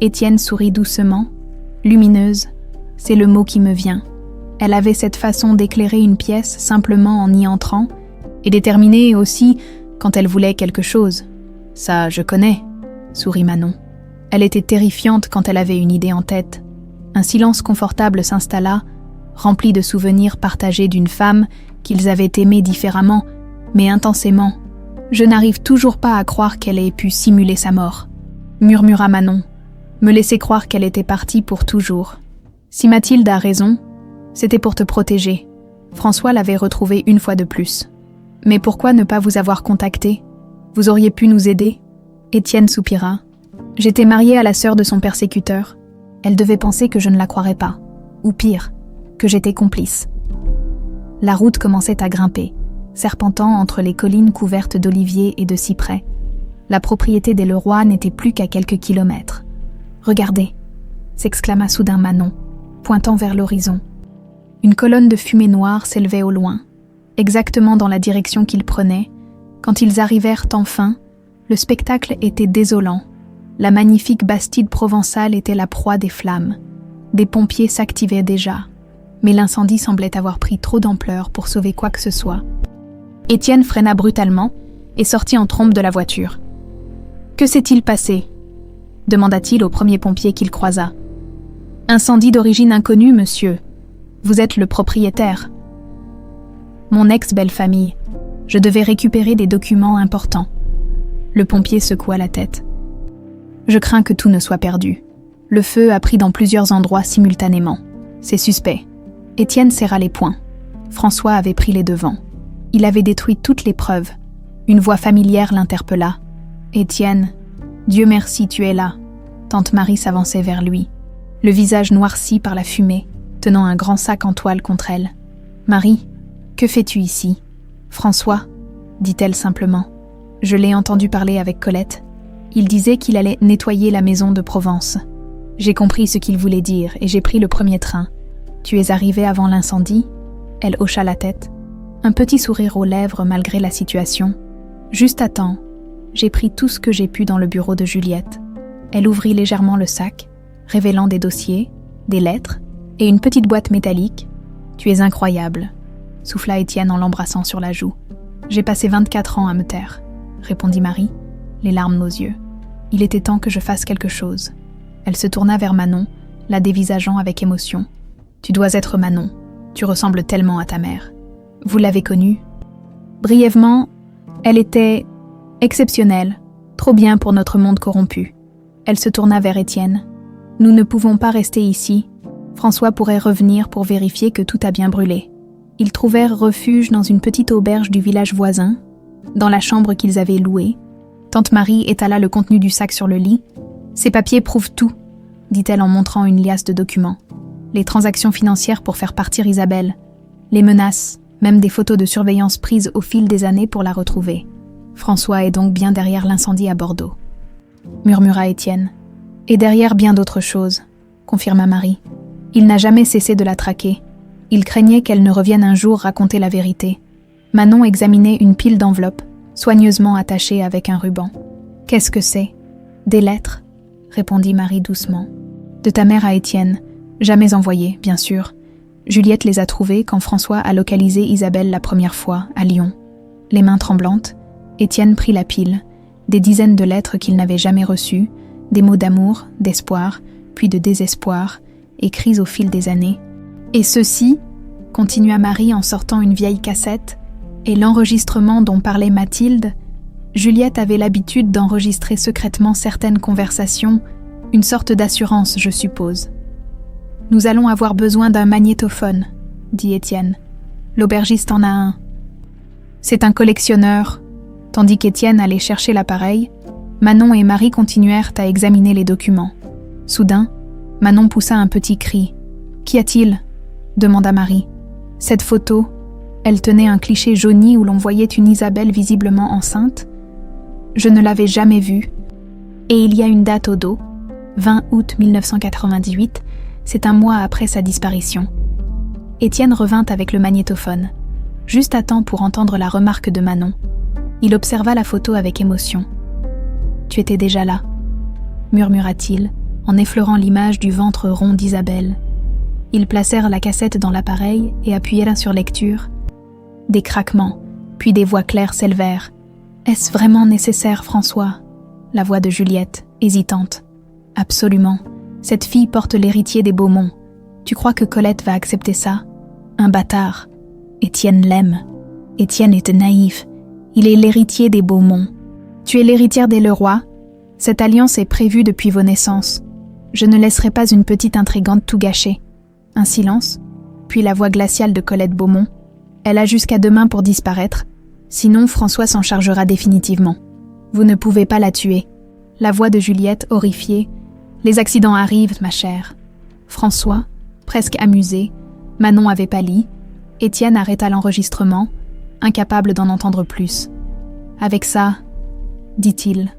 Étienne sourit doucement. Lumineuse, c'est le mot qui me vient. Elle avait cette façon d'éclairer une pièce simplement en y entrant, et déterminée aussi quand elle voulait quelque chose. Ça, je connais, sourit Manon. Elle était terrifiante quand elle avait une idée en tête. Un silence confortable s'installa, rempli de souvenirs partagés d'une femme qu'ils avaient aimée différemment, mais intensément. Je n'arrive toujours pas à croire qu'elle ait pu simuler sa mort, murmura Manon, me laisser croire qu'elle était partie pour toujours. Si Mathilde a raison, c'était pour te protéger. François l'avait retrouvée une fois de plus. Mais pourquoi ne pas vous avoir contacté? Vous auriez pu nous aider? Étienne soupira. J'étais mariée à la sœur de son persécuteur. Elle devait penser que je ne la croirais pas. Ou pire, que j'étais complice. La route commençait à grimper, serpentant entre les collines couvertes d'oliviers et de cyprès. La propriété des Leroy n'était plus qu'à quelques kilomètres. « Regardez !» s'exclama soudain Manon, pointant vers l'horizon. Une colonne de fumée noire s'élevait au loin, exactement dans la direction qu'ils prenaient. Quand ils arrivèrent enfin, le spectacle était désolant. La magnifique bastide provençale était la proie des flammes. Des pompiers s'activaient déjà, mais l'incendie semblait avoir pris trop d'ampleur pour sauver quoi que ce soit. Étienne freina brutalement et sortit en trombe de la voiture. « Que s'est-il passé ?» demanda-t-il au premier pompier qu'il croisa. « Incendie d'origine inconnue, monsieur. Vous êtes le propriétaire. » « Mon ex-belle-famille. Je devais récupérer des documents importants. » Le pompier secoua la tête. « Je crains que tout ne soit perdu. Le feu a pris dans plusieurs endroits simultanément. C'est suspect. » Étienne serra les poings. François avait pris les devants. Il avait détruit toutes les preuves. Une voix familière l'interpella. « Étienne, Dieu merci, tu es là. » Tante Marie s'avançait vers lui, le visage noirci par la fumée, tenant un grand sac en toile contre elle. « Marie, que fais-tu ici ?»« François, » dit-elle simplement. « Je l'ai entendu parler avec Colette. Il disait qu'il allait nettoyer la maison de Provence. J'ai compris ce qu'il voulait dire et j'ai pris le premier train. Tu es arrivée avant l'incendie ?» Elle hocha la tête, un petit sourire aux lèvres malgré la situation. « Juste à temps. J'ai pris tout ce que j'ai pu dans le bureau de Juliette. » Elle ouvrit légèrement le sac, révélant des dossiers, des lettres et une petite boîte métallique. « Tu es incroyable », souffla Étienne en l'embrassant sur la joue. « J'ai passé 24 ans à me taire, » répondit Marie, les larmes aux yeux. « Il était temps que je fasse quelque chose. » Elle se tourna vers Manon, la dévisageant avec émotion. « Tu dois être Manon. Tu ressembles tellement à ta mère. Vous l'avez connue ?» Brièvement, elle était exceptionnelle, trop bien pour notre monde corrompu. Elle se tourna vers Étienne. « Nous ne pouvons pas rester ici. François pourrait revenir pour vérifier que tout a bien brûlé. » Ils trouvèrent refuge dans une petite auberge du village voisin, dans la chambre qu'ils avaient louée. Tante Marie étala le contenu du sac sur le lit. « Ces papiers prouvent tout, » dit-elle en montrant une liasse de documents. Les transactions financières pour faire partir Isabelle, les menaces, même des photos de surveillance prises au fil des années pour la retrouver. François est donc bien derrière l'incendie à Bordeaux, murmura Étienne. Et derrière bien d'autres choses, confirma Marie. Il n'a jamais cessé de la traquer. Il craignait qu'elle ne revienne un jour raconter la vérité. Manon examinait une pile d'enveloppes, soigneusement attachées avec un ruban. « Qu'est-ce que c'est » Des lettres, répondit Marie doucement. De ta mère à Étienne, jamais envoyées, bien sûr. Juliette les a trouvées quand François a localisé Isabelle la première fois, à Lyon. Les mains tremblantes, Étienne prit la pile, des dizaines de lettres qu'il n'avait jamais reçues, des mots d'amour, d'espoir, puis de désespoir, écrits au fil des années. Et ceci, continua Marie en sortant une vieille cassette, et l'enregistrement dont parlait Mathilde, Juliette avait l'habitude d'enregistrer secrètement certaines conversations, une sorte d'assurance, je suppose. « Nous allons avoir besoin d'un magnétophone, » dit Étienne. « L'aubergiste en a un. » C'est un collectionneur. Tandis qu'Étienne allait chercher l'appareil, Manon et Marie continuèrent à examiner les documents. Soudain, Manon poussa un petit cri. « Qu'y a-t-il » demanda Marie. « Cette photo, elle tenait un cliché jauni où l'on voyait une Isabelle visiblement enceinte. Je ne l'avais jamais vue. Et il y a une date au dos, 20 août 1998, c'est un mois après sa disparition. » Étienne revint avec le magnétophone, juste à temps pour entendre la remarque de Manon. Il observa la photo avec émotion. « Tu étais déjà là » murmura-t-il, en effleurant l'image du ventre rond d'Isabelle. Ils placèrent la cassette dans l'appareil et appuyèrent sur lecture. Des craquements, puis des voix claires s'élevèrent. « Est-ce vraiment nécessaire, François ?» La voix de Juliette, hésitante. « Absolument. Cette fille porte l'héritier des Beaumont. Tu crois que Colette va accepter ça? Un bâtard. Étienne l'aime. Étienne est naïf. Il est l'héritier des Beaumont. Tu es l'héritière des Leroy. Cette alliance est prévue depuis vos naissances. Je ne laisserai pas une petite intrigante tout gâcher. » Un silence, puis la voix glaciale de Colette Beaumont. « Elle a jusqu'à demain pour disparaître. Sinon, François s'en chargera définitivement. Vous ne pouvez pas la tuer. » La voix de Juliette, horrifiée. « Les accidents arrivent, ma chère. » François, presque amusé. Manon avait pâli. Étienne arrêta l'enregistrement, incapable d'en entendre plus. « Avec ça, dit-il,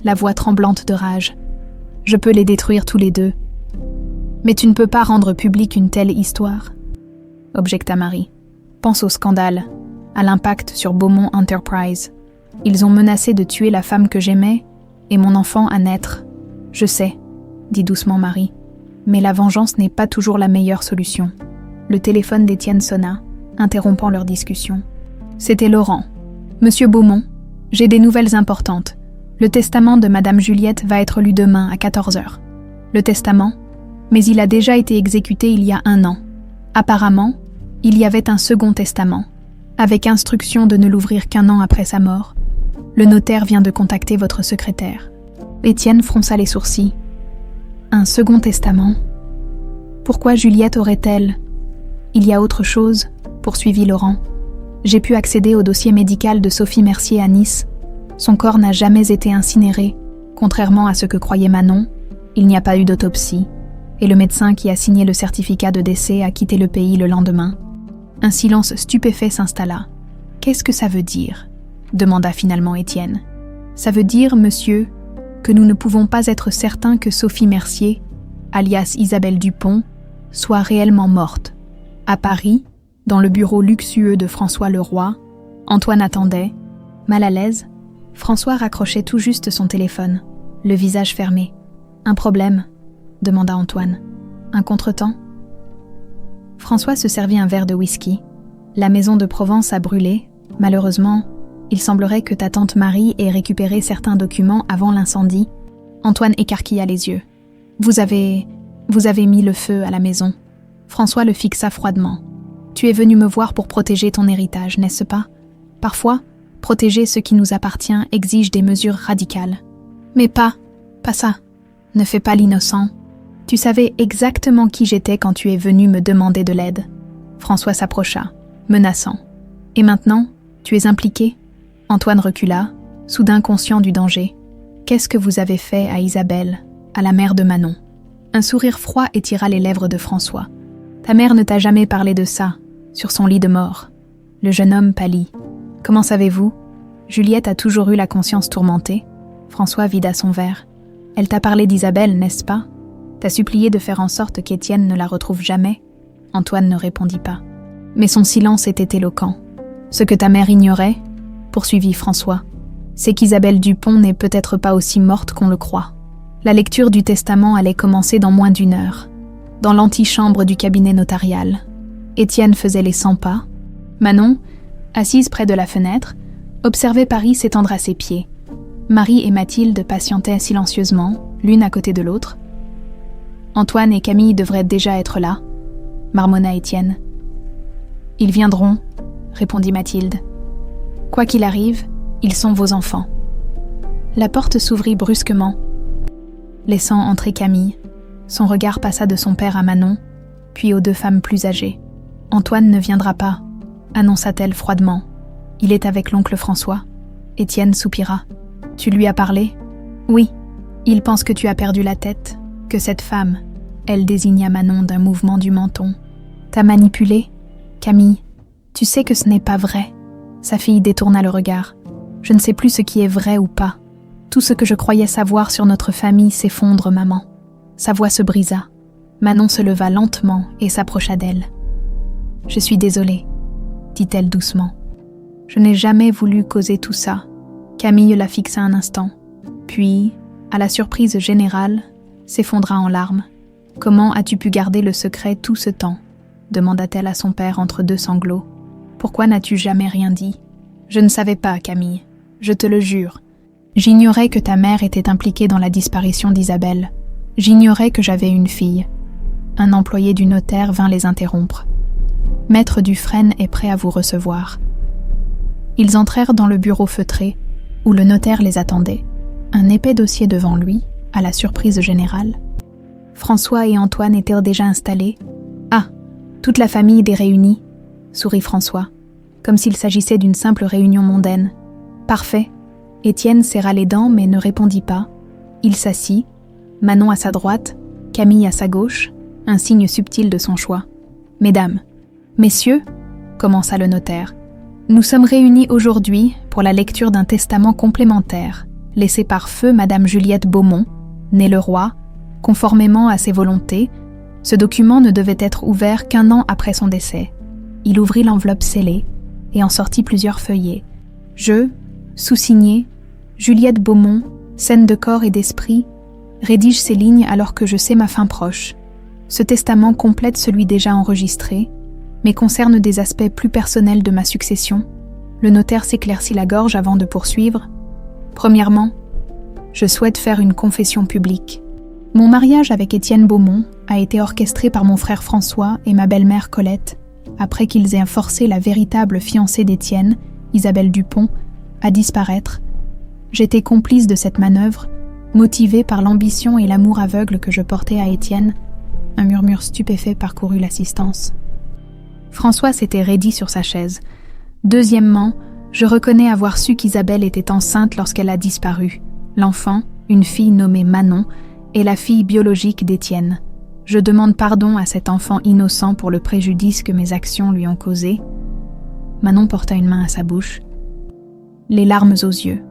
la voix tremblante de rage, je peux les détruire tous les deux. Mais tu ne peux pas rendre publique une telle histoire, objecta Marie. Pense au scandale, à l'impact sur Beaumont Enterprise. Ils ont menacé de tuer la femme que j'aimais et mon enfant à naître. Je sais, dit doucement Marie, mais la vengeance n'est pas toujours la meilleure solution. Le téléphone d'Étienne sonna, interrompant leur discussion. C'était Laurent. Monsieur Beaumont, j'ai des nouvelles importantes. Le testament de Madame Juliette va être lu demain à 14h. Le testament? Mais il a déjà été exécuté il y a 1 an. Apparemment, il y avait un second testament, avec instruction de ne l'ouvrir qu'1 an après sa mort. Le notaire vient de contacter votre secrétaire. Étienne fronça les sourcils. Un second testament? Pourquoi Juliette aurait-elle? Il y a autre chose, poursuivit Laurent. J'ai pu accéder au dossier médical de Sophie Mercier à Nice. Son corps n'a jamais été incinéré. Contrairement à ce que croyait Manon, il n'y a pas eu d'autopsie. Et le médecin qui a signé le certificat de décès a quitté le pays le lendemain. Un silence stupéfait s'installa. « Qu'est-ce que ça veut dire ?» demanda finalement Étienne. « Ça veut dire, monsieur, que nous ne pouvons pas être certains que Sophie Mercier, alias Isabelle Dupont, soit réellement morte. À Paris, dans le bureau luxueux de François Leroy, Antoine attendait, mal à l'aise. François raccrochait tout juste son téléphone, le visage fermé. « Un problème ?» demanda Antoine. « Un contretemps ?» François se servit un verre de whisky. La maison de Provence a brûlé. Malheureusement, il semblerait que ta tante Marie ait récupéré certains documents avant l'incendie. Antoine écarquilla les yeux. Vous avez mis le feu à la maison. François le fixa froidement. Tu es venu me voir pour protéger ton héritage, n'est-ce pas? Parfois, protéger ce qui nous appartient exige des mesures radicales. Mais pas ça. Ne fais pas l'innocent. Tu savais exactement qui j'étais quand tu es venu me demander de l'aide. François s'approcha, menaçant. Et maintenant, tu es impliqué? Antoine recula, soudain conscient du danger. Qu'est-ce que vous avez fait à Isabelle, à la mère de Manon? Un sourire froid étira les lèvres de François. Ta mère ne t'a jamais parlé de ça, sur son lit de mort. Le jeune homme pâlit. Comment savez-vous? Juliette a toujours eu la conscience tourmentée. François vida son verre. Elle t'a parlé d'Isabelle, n'est-ce pas? T'as supplié de faire en sorte qu'Étienne ne la retrouve jamais? Antoine ne répondit pas. Mais son silence était éloquent. Ce que ta mère ignorait, poursuivit François, c'est qu'Isabelle Dupont n'est peut-être pas aussi morte qu'on le croit. La lecture du testament allait commencer dans moins d'1 heure. Dans l'antichambre du cabinet notarial, Étienne faisait les 100 pas. Manon, assise près de la fenêtre, observait Paris s'étendre à ses pieds. Marie et Mathilde patientaient silencieusement, l'une à côté de l'autre. Antoine et Camille devraient déjà être là, marmonna Étienne. Ils viendront, répondit Mathilde. Quoi qu'il arrive, ils sont vos enfants. La porte s'ouvrit brusquement, laissant entrer Camille. Son regard passa de son père à Manon, puis aux 2 femmes plus âgées. Antoine ne viendra pas, annonça-t-elle froidement. Il est avec l'oncle François. Étienne soupira. Tu lui as parlé ? Oui. Il pense que tu as perdu la tête, que cette femme, elle désigna Manon d'un mouvement du menton, t'a manipulé ? Camille, tu sais que ce n'est pas vrai. Sa fille détourna le regard. Je ne sais plus ce qui est vrai ou pas. Tout ce que je croyais savoir sur notre famille s'effondre, maman. Sa voix se brisa. Manon se leva lentement et s'approcha d'elle. Je suis désolée, dit-elle doucement. Je n'ai jamais voulu causer tout ça. Camille la fixa un instant, puis, à la surprise générale, s'effondra en larmes. Comment as-tu pu garder le secret tout ce temps ? Demanda-t-elle à son père entre 2 sanglots. Pourquoi n'as-tu jamais rien dit ? Je ne savais pas, Camille, je te le jure. J'ignorais que ta mère était impliquée dans la disparition d'Isabelle. J'ignorais que j'avais une fille. Un employé du notaire vint les interrompre. Maître Dufresne est prêt à vous recevoir. Ils entrèrent dans le bureau feutré, où le notaire les attendait, un épais dossier devant lui, à la surprise générale. François et Antoine étaient déjà installés. Ah, toute la famille est réunie, sourit François, comme s'il s'agissait d'une simple réunion mondaine. Parfait. Étienne serra les dents mais ne répondit pas. Il s'assit, Manon à sa droite, Camille à sa gauche, un signe subtil de son choix. « Mesdames, messieurs, commença le notaire, nous sommes réunis aujourd'hui pour la lecture d'un testament complémentaire laissé par feu Madame Juliette Beaumont, née Leroy, conformément à ses volontés. Ce document ne devait être ouvert qu'1 an après son décès. Il ouvrit l'enveloppe scellée et en sortit plusieurs feuillets. Je, sous-signé, Juliette Beaumont, saine de corps et d'esprit, rédige ces lignes alors que je sais ma fin proche. Ce testament complète celui déjà enregistré, mais concerne des aspects plus personnels de ma succession. Le notaire s'éclaircit la gorge avant de poursuivre. Premièrement, je souhaite faire une confession publique. Mon mariage avec Étienne Beaumont a été orchestré par mon frère François et ma belle-mère Colette, après qu'ils aient forcé la véritable fiancée d'Étienne, Isabelle Dupont, à disparaître. J'étais complice de cette manœuvre, motivée par l'ambition et l'amour aveugle que je portais à Étienne. Un murmure stupéfait parcourut l'assistance. François s'était raidi sur sa chaise. Deuxièmement, je reconnais avoir su qu'Isabelle était enceinte lorsqu'elle a disparu. L'enfant, une fille nommée Manon, est la fille biologique d'Étienne. Je demande pardon à cet enfant innocent pour le préjudice que mes actions lui ont causé. Manon porta une main à sa bouche, les larmes aux yeux.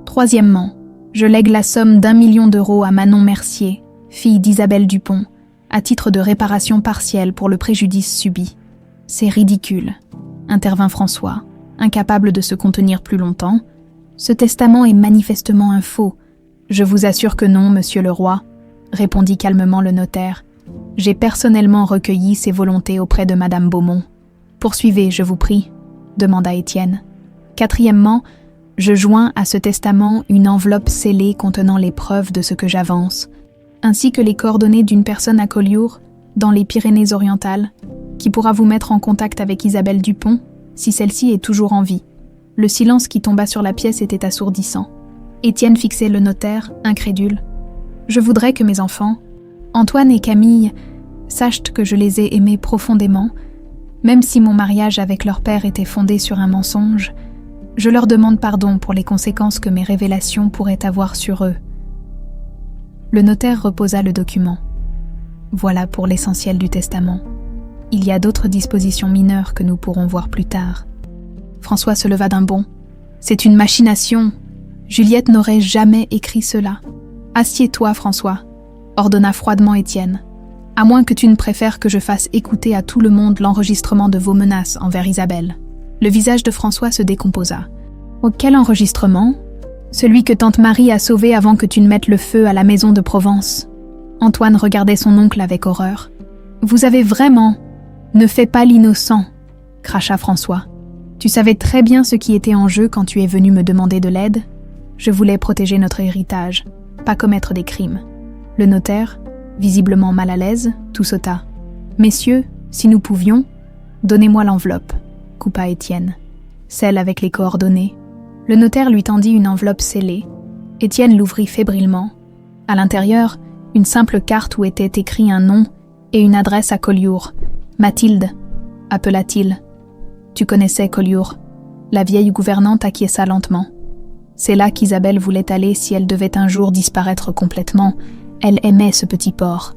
Troisièmement, je lègue la somme d'1 million d'euros à Manon Mercier, fille d'Isabelle Dupont, à titre de réparation partielle pour le préjudice subi. C'est ridicule, intervint François, incapable de se contenir plus longtemps. Ce testament est manifestement un faux. Je vous assure que non, monsieur le roi, répondit calmement le notaire. J'ai personnellement recueilli ses volontés auprès de madame Beaumont. Poursuivez, je vous prie, demanda Étienne. Quatrièmement, je joins à ce testament une enveloppe scellée contenant les preuves de ce que j'avance, ainsi que les coordonnées d'une personne à Collioure, dans les Pyrénées-Orientales, qui pourra vous mettre en contact avec Isabelle Dupont, si celle-ci est toujours en vie. Le silence qui tomba sur la pièce était assourdissant. Étienne fixait le notaire, incrédule. Je voudrais que mes enfants, Antoine et Camille, sachent que je les ai aimés profondément, même si mon mariage avec leur père était fondé sur un mensonge. Je leur demande pardon pour les conséquences que mes révélations pourraient avoir sur eux. Le notaire reposa le document. Voilà pour l'essentiel du testament. Il y a d'autres dispositions mineures que nous pourrons voir plus tard. François se leva d'un bond. C'est une machination. Juliette n'aurait jamais écrit cela. Assieds-toi, François, ordonna froidement Étienne. À moins que tu ne préfères que je fasse écouter à tout le monde l'enregistrement de vos menaces envers Isabelle. Le visage de François se décomposa. Oh, quel enregistrement ? Celui que tante Marie a sauvé avant que tu ne mettes le feu à la maison de Provence. Antoine regardait son oncle avec horreur. Vous avez vraiment... Ne fais pas l'innocent, cracha François. Tu savais très bien ce qui était en jeu quand tu es venu me demander de l'aide. Je voulais protéger notre héritage, pas commettre des crimes. Le notaire, visiblement mal à l'aise, tout sauta. Messieurs, si nous pouvions, donnez-moi l'enveloppe, coupa Étienne. Celle avec les coordonnées. Le notaire lui tendit une enveloppe scellée. Étienne l'ouvrit fébrilement. À l'intérieur, une simple carte où était écrit un nom et une adresse à Collioure. Mathilde, appela-t-il. Tu connaissais Collioure. La vieille gouvernante acquiesça lentement. C'est là qu'Isabelle voulait aller si elle devait un jour disparaître complètement. Elle aimait ce petit port.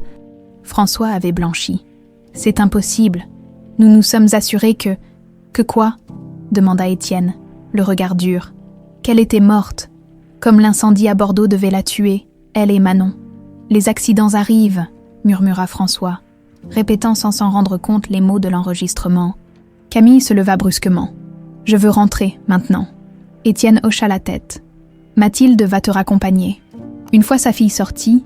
François avait blanchi. C'est impossible. Nous nous sommes assurés que... Que quoi ? Demanda Étienne, le regard dur. Qu'elle était morte. Comme l'incendie à Bordeaux devait la tuer, elle et Manon. Les accidents arrivent, murmura François, répétant sans s'en rendre compte les mots de l'enregistrement. Camille se leva brusquement. « Je veux rentrer, maintenant. » Étienne hocha la tête. « Mathilde va te raccompagner. » Une fois sa fille sortie,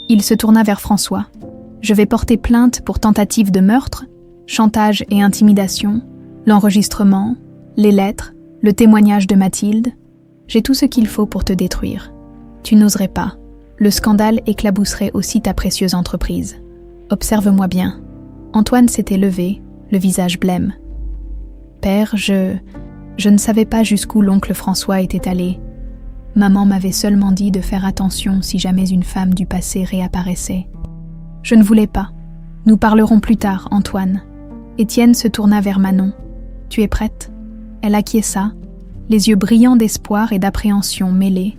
il se tourna vers François. « Je vais porter plainte pour tentative de meurtre, chantage et intimidation, l'enregistrement, les lettres, le témoignage de Mathilde. J'ai tout ce qu'il faut pour te détruire. Tu n'oserais pas. Le scandale éclabousserait aussi ta précieuse entreprise. Observe-moi bien. » Antoine s'était levé, le visage blême. « Père, je ne savais pas jusqu'où l'oncle François était allé. Maman m'avait seulement dit de faire attention si jamais une femme du passé réapparaissait. Je ne voulais pas. Nous parlerons plus tard, Antoine. » Étienne se tourna vers Manon. « Tu es prête ?» Elle acquiesça, les yeux brillants d'espoir et d'appréhension mêlés.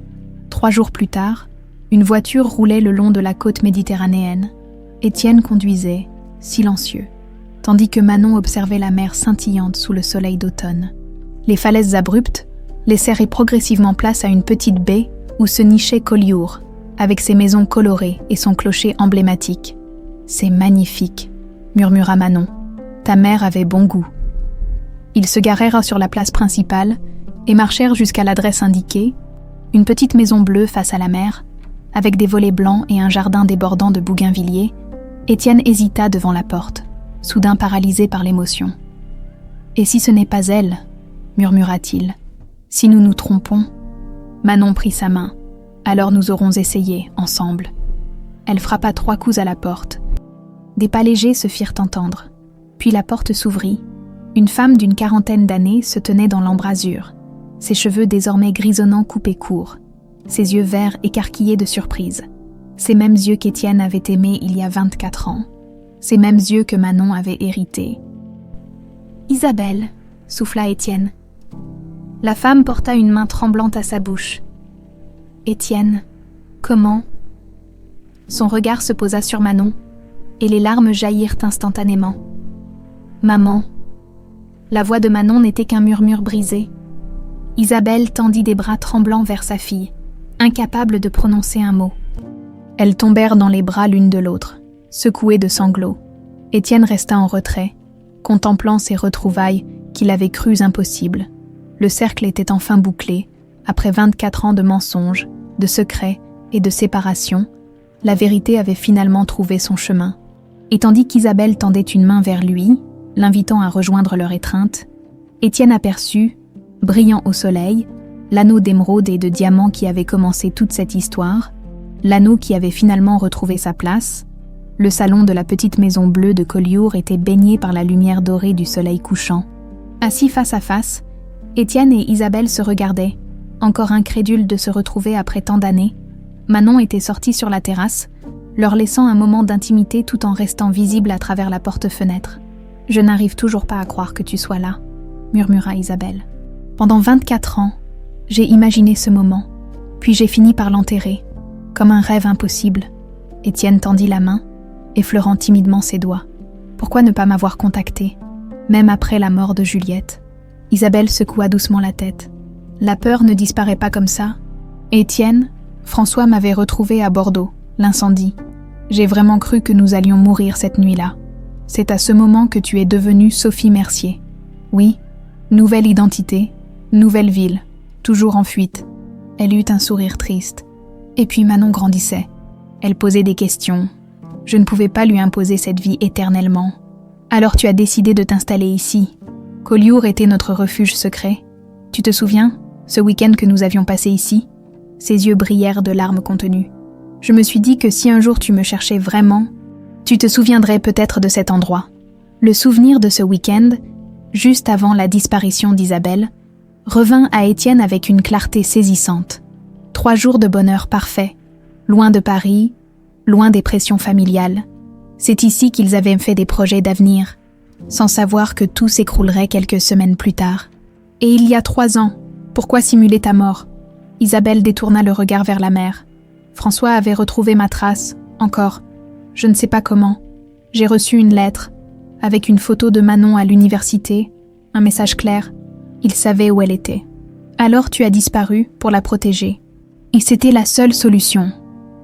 3 jours plus tard, une voiture roulait le long de la côte méditerranéenne. Étienne conduisait, silencieux, tandis que Manon observait la mer scintillante sous le soleil d'automne. Les falaises abruptes laissèrent progressivement place à une petite baie où se nichait Collioure, avec ses maisons colorées et son clocher emblématique. « C'est magnifique, » murmura Manon. « Ta mère avait bon goût. » Ils se garèrent sur la place principale et marchèrent jusqu'à l'adresse indiquée, une petite maison bleue face à la mer, avec des volets blancs et un jardin débordant de bougainvilliers. Étienne hésita devant la porte, soudain paralysé par l'émotion. « Et si ce n'est pas elle ?» murmura-t-il. « Si nous nous trompons ?» Manon prit sa main. « Alors nous aurons essayé, ensemble. » Elle frappa 3 coups à la porte. Des pas légers se firent entendre. Puis la porte s'ouvrit. Une femme d'une 40aine d'années se tenait dans l'embrasure, ses cheveux désormais grisonnants coupés courts, ses yeux verts écarquillés de surprise. Ces mêmes yeux qu'Étienne avait aimés il y a 24 ans. Ces mêmes yeux que Manon avait hérités. « Isabelle » souffla Étienne. La femme porta une main tremblante à sa bouche. « Étienne, comment ?» Son regard se posa sur Manon, et les larmes jaillirent instantanément. « Maman » La voix de Manon n'était qu'un murmure brisé. Isabelle tendit des bras tremblants vers sa fille, incapable de prononcer un mot. Elles tombèrent dans les bras l'une de l'autre, secouées de sanglots. Étienne resta en retrait, contemplant ces retrouvailles qu'il avait crues impossibles. Le cercle était enfin bouclé, après 24 ans de mensonges, de secrets et de séparation. La vérité avait finalement trouvé son chemin. Et tandis qu'Isabelle tendait une main vers lui, l'invitant à rejoindre leur étreinte, Étienne aperçut, brillant au soleil, l'anneau d'émeraude et de diamant qui avait commencé toute cette histoire, l'anneau qui avait finalement retrouvé sa place. Le salon de la petite maison bleue de Collioure était baigné par la lumière dorée du soleil couchant. Assis face à face, Étienne et Isabelle se regardaient, encore incrédules de se retrouver après tant d'années. Manon était sortie sur la terrasse, leur laissant un moment d'intimité tout en restant visible à travers la porte-fenêtre. « Je n'arrive toujours pas à croire que tu sois là », murmura Isabelle. « Pendant 24 ans, j'ai imaginé ce moment, puis j'ai fini par l'enterrer, comme un rêve impossible. » Étienne tendit la main, effleurant timidement ses doigts. « Pourquoi ne pas m'avoir contacté, même après la mort de Juliette ?» Isabelle secoua doucement la tête. « La peur ne disparaît pas comme ça. Étienne, François m'avait retrouvé à Bordeaux, l'incendie. J'ai vraiment cru que nous allions mourir cette nuit-là. C'est à ce moment que tu es devenue Sophie Mercier. Oui, nouvelle identité, nouvelle ville, toujours en fuite. Elle eut un sourire triste. Et puis Manon grandissait. Elle posait des questions. Je ne pouvais pas lui imposer cette vie éternellement. Alors tu as décidé de t'installer ici. Collioure était notre refuge secret. Tu te souviens, ce week-end que nous avions passé ici? Ses yeux brillèrent de larmes contenues. Je me suis dit que si un jour tu me cherchais vraiment, tu te souviendrais peut-être de cet endroit. Le souvenir de ce week-end, juste avant la disparition d'Isabelle, revint à Étienne avec une clarté saisissante. 3 jours de bonheur parfait, loin de Paris, loin des pressions familiales. C'est ici qu'ils avaient fait des projets d'avenir, sans savoir que tout s'écroulerait quelques semaines plus tard. Et il y a 3 ans, pourquoi simuler ta mort? Isabelle détourna le regard vers la mer. François avait retrouvé ma trace, encore. Je ne sais pas comment. J'ai reçu une lettre, avec une photo de Manon à l'université, un message clair. Il savait où elle était. Alors tu as disparu pour la protéger. Et c'était la seule solution.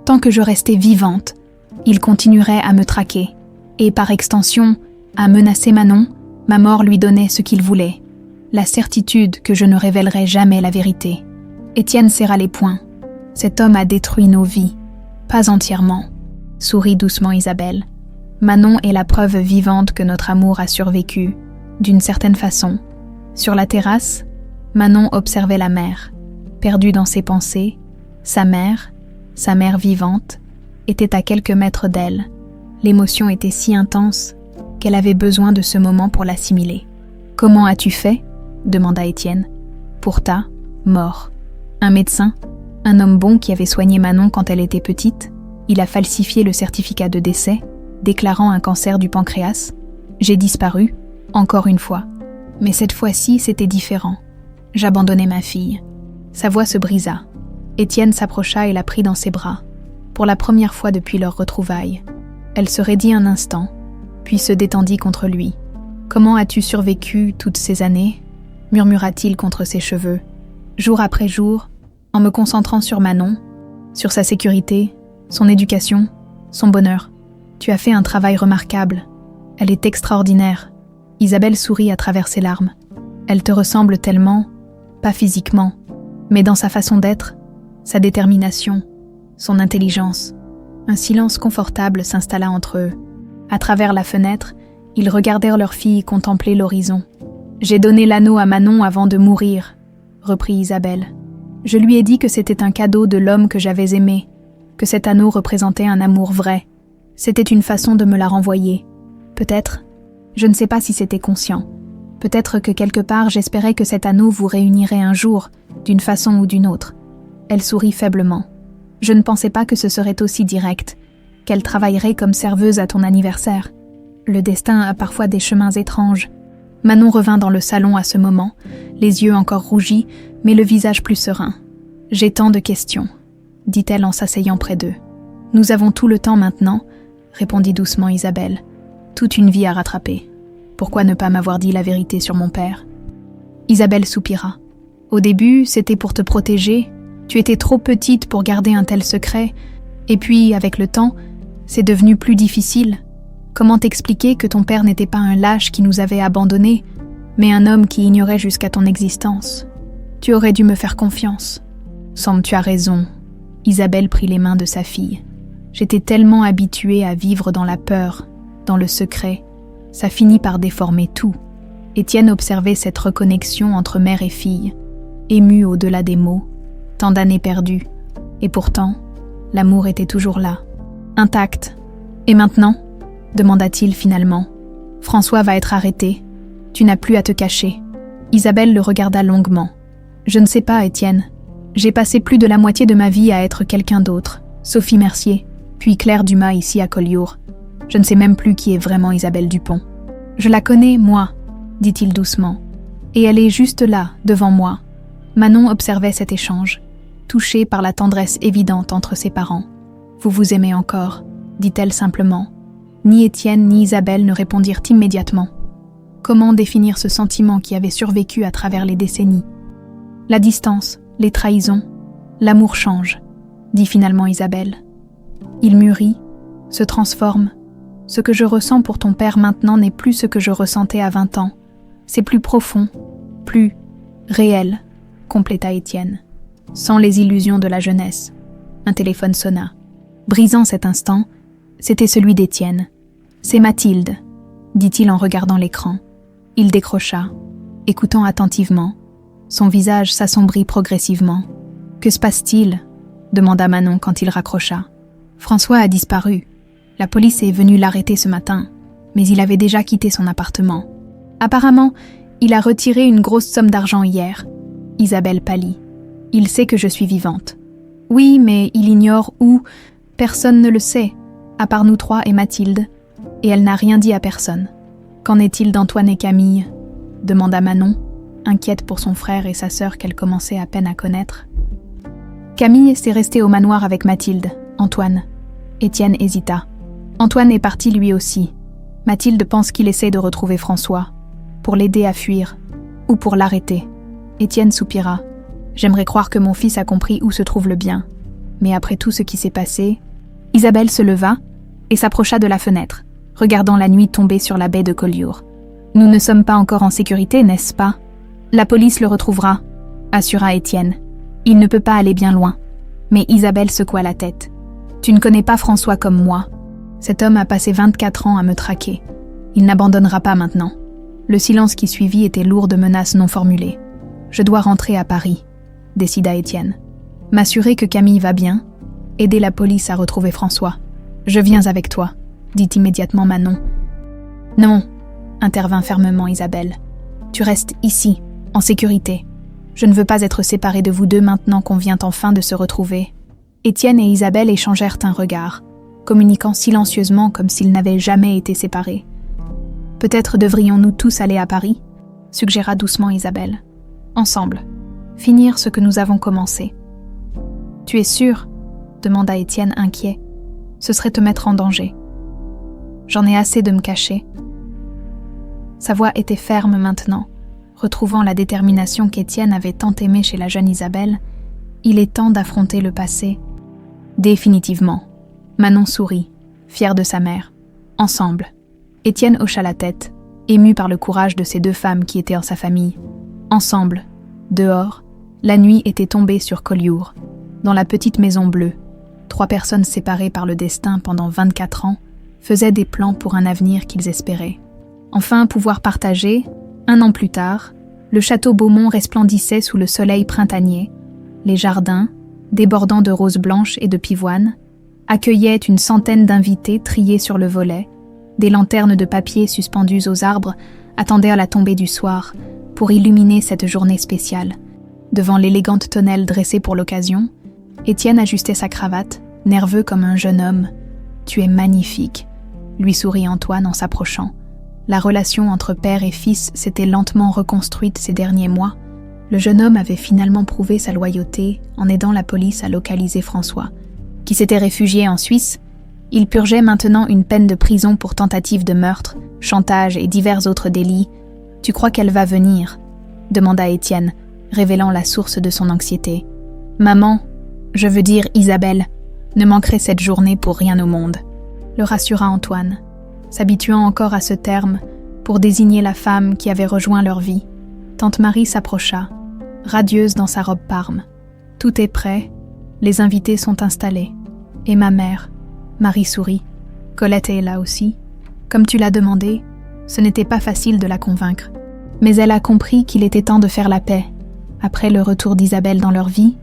Tant que je restais vivante, il continuerait à me traquer. Et par extension, à menacer Manon, ma mort lui donnait ce qu'il voulait. La certitude que je ne révélerais jamais la vérité. Étienne serra les poings. Cet homme a détruit nos vies. Pas entièrement. Sourit doucement Isabelle. Manon est la preuve vivante que notre amour a survécu, d'une certaine façon. Sur la terrasse, Manon observait la mer. Perdue dans ses pensées, sa mère vivante, était à quelques mètres d'elle. L'émotion était si intense qu'elle avait besoin de ce moment pour l'assimiler. « Comment as-tu fait ?» demanda Étienne. « Pour ta mort. Un médecin, un homme bon qui avait soigné Manon quand elle était petite, il a falsifié le certificat de décès, déclarant un cancer du pancréas. J'ai disparu, encore une fois. Mais cette fois-ci, c'était différent. J'abandonnais ma fille. » Sa voix se brisa. Étienne s'approcha et la prit dans ses bras. Pour la première fois depuis leur retrouvaille. Elle se raidit un instant, puis se détendit contre lui. « Comment as-tu survécu toutes ces années ?» murmura-t-il contre ses cheveux. « Jour après jour, en me concentrant sur Manon, sur sa sécurité, son éducation, son bonheur. Tu as fait un travail remarquable. Elle est extraordinaire. » Isabelle sourit à travers ses larmes. « Elle te ressemble tellement, pas physiquement, mais dans sa façon d'être, sa détermination, son intelligence. » Un silence confortable s'installa entre eux. À travers la fenêtre, ils regardèrent leur fille contempler l'horizon. « J'ai donné l'anneau à Manon avant de mourir, » reprit Isabelle. « Je lui ai dit que c'était un cadeau de l'homme que j'avais aimé, que cet anneau représentait un amour vrai. C'était une façon de me la renvoyer. Peut-être, je ne sais pas si c'était conscient. Peut-être que quelque part j'espérais que cet anneau vous réunirait un jour, d'une façon ou d'une autre. » Elle sourit faiblement. « Je ne pensais pas que ce serait aussi direct, qu'elle travaillerait comme serveuse à ton anniversaire. Le destin a parfois des chemins étranges. » Manon revint dans le salon à ce moment, les yeux encore rougis, mais le visage plus serein. « J'ai tant de questions, » dit-elle en s'asseyant près d'eux. « Nous avons tout le temps maintenant, » répondit doucement Isabelle. « Toute une vie à rattraper. Pourquoi ne pas m'avoir dit la vérité sur mon père ?» Isabelle soupira. « Au début, c'était pour te protéger. Tu étais trop petite pour garder un tel secret. Et puis, avec le temps, c'est devenu plus difficile. Comment t'expliquer que ton père n'était pas un lâche qui nous avait abandonnés, mais un homme qui ignorait jusqu'à ton existence? Tu aurais dû me faire confiance. » « Sam, tu as raison. » Isabelle prit les mains de sa fille. « J'étais tellement habituée à vivre dans la peur, dans le secret. Ça finit par déformer tout. » Étienne observait cette reconnexion entre mère et fille, ému au-delà des mots. Tant d'années perdues. Et pourtant, l'amour était toujours là, intact. « Et maintenant ?» demanda-t-il finalement. « François va être arrêté. Tu n'as plus à te cacher. » Isabelle le regarda longuement. « Je ne sais pas, Étienne. J'ai passé plus de la moitié de ma vie à être quelqu'un d'autre. Sophie Mercier, puis Claire Dumas ici à Collioure. Je ne sais même plus qui est vraiment Isabelle Dupont. Je la connais, moi, dit-il doucement. Et elle est juste là, devant moi. » Manon observait cet échange, touchée par la tendresse évidente entre ses parents. « Vous vous aimez encore ?» dit-elle simplement. Ni Étienne ni Isabelle ne répondirent immédiatement. Comment définir ce sentiment qui avait survécu à travers les décennies? La distance, les trahisons, l'amour change, dit finalement Isabelle. Il mûrit, se transforme. Ce que je ressens pour ton père maintenant n'est plus ce que je ressentais à 20 ans. C'est plus profond, plus réel, compléta Étienne. sans les illusions de la jeunesse. Un téléphone sonna. Brisant cet instant, c'était celui d'Étienne. « C'est Mathilde », dit-il en regardant l'écran. Il décrocha, écoutant attentivement. Son visage s'assombrit progressivement. « Que se passe-t-il » demanda Manon quand il raccrocha. « François a disparu. La police est venue l'arrêter ce matin, mais il avait déjà quitté son appartement. Apparemment, il a retiré une grosse somme d'argent hier. » Isabelle pâlit. « Il sait que je suis vivante. »« Oui, mais il ignore où. Personne ne le sait, à part nous trois et Mathilde. Et elle n'a rien dit à personne. » « Qu'en est-il d'Antoine et Camille ?» demanda Manon, inquiète pour son frère et sa sœur qu'elle commençait à peine à connaître. Camille s'est restée au manoir avec Mathilde, Antoine. Étienne hésita. Antoine est parti lui aussi. Mathilde pense qu'il essaie de retrouver François, pour l'aider à fuir, ou pour l'arrêter. Étienne soupira. J'aimerais croire que mon fils a compris où se trouve le bien. Mais après tout ce qui s'est passé, Isabelle se leva et s'approcha de la fenêtre, regardant la nuit tomber sur la baie de Collioure. « Nous ne sommes pas encore en sécurité, n'est-ce pas ? La police le retrouvera, » assura Étienne. « Il ne peut pas aller bien loin. » Mais Isabelle secoua la tête. « Tu ne connais pas François comme moi. Cet homme a passé 24 ans à me traquer. Il n'abandonnera pas maintenant. » Le silence qui suivit était lourd de menaces non formulées. « Je dois rentrer à Paris, » décida Étienne. « M'assurer que Camille va bien, aider la police à retrouver François. Je viens avec toi, » dit immédiatement Manon. « Non, » intervint fermement Isabelle. « Tu restes ici, en sécurité. Je ne veux pas être séparée de vous deux maintenant qu'on vient enfin de se retrouver. » Étienne et Isabelle échangèrent un regard, communiquant silencieusement comme s'ils n'avaient jamais été séparés. « Peut-être devrions-nous tous aller à Paris ?» suggéra doucement Isabelle. « Ensemble, finir ce que nous avons commencé. »« Tu es sûr ?» demanda Étienne inquiet. « Ce serait te mettre en danger. » « J'en ai assez de me cacher. » Sa voix était ferme maintenant, retrouvant la détermination qu'Étienne avait tant aimée chez la jeune Isabelle. Il est temps d'affronter le passé. Définitivement. Manon sourit, fière de sa mère. Ensemble. Étienne hocha la tête, ému par le courage de ces deux femmes qui étaient en sa famille. Ensemble. Dehors, la nuit était tombée sur Collioure, dans la petite maison bleue. 3 personnes séparées par le destin pendant 24 ans faisaient des plans pour un avenir qu'ils espéraient. Enfin, pouvoir partager, 1 an plus tard, le château Beaumont resplendissait sous le soleil printanier. Les jardins, débordant de roses blanches et de pivoines, accueillaient une centaine d'invités triés sur le volet. Des lanternes de papier suspendues aux arbres attendaient à la tombée du soir pour illuminer cette journée spéciale. Devant l'élégante tonnelle dressée pour l'occasion, Étienne ajustait sa cravate, nerveux comme un jeune homme. « Tu es magnifique », lui sourit Antoine en s'approchant. La relation entre père et fils s'était lentement reconstruite ces derniers mois. Le jeune homme avait finalement prouvé sa loyauté en aidant la police à localiser François, qui s'était réfugié en Suisse. Il purgeait maintenant une peine de prison pour tentative de meurtre, chantage et divers autres délits. « Tu crois qu'elle va venir ?» demanda Étienne, révélant la source de son anxiété. « Maman, je veux dire Isabelle, ne manquerait cette journée pour rien au monde. » le rassura Antoine, s'habituant encore à ce terme pour désigner la femme qui avait rejoint leur vie. Tante Marie s'approcha, radieuse dans sa robe parme. « Tout est prêt, les invités sont installés. Et ma mère ?» Marie sourit. « Colette est là aussi. Comme tu l'as demandé, ce n'était pas facile de la convaincre. Mais elle a compris qu'il était temps de faire la paix. Après le retour d'Isabelle dans leur vie,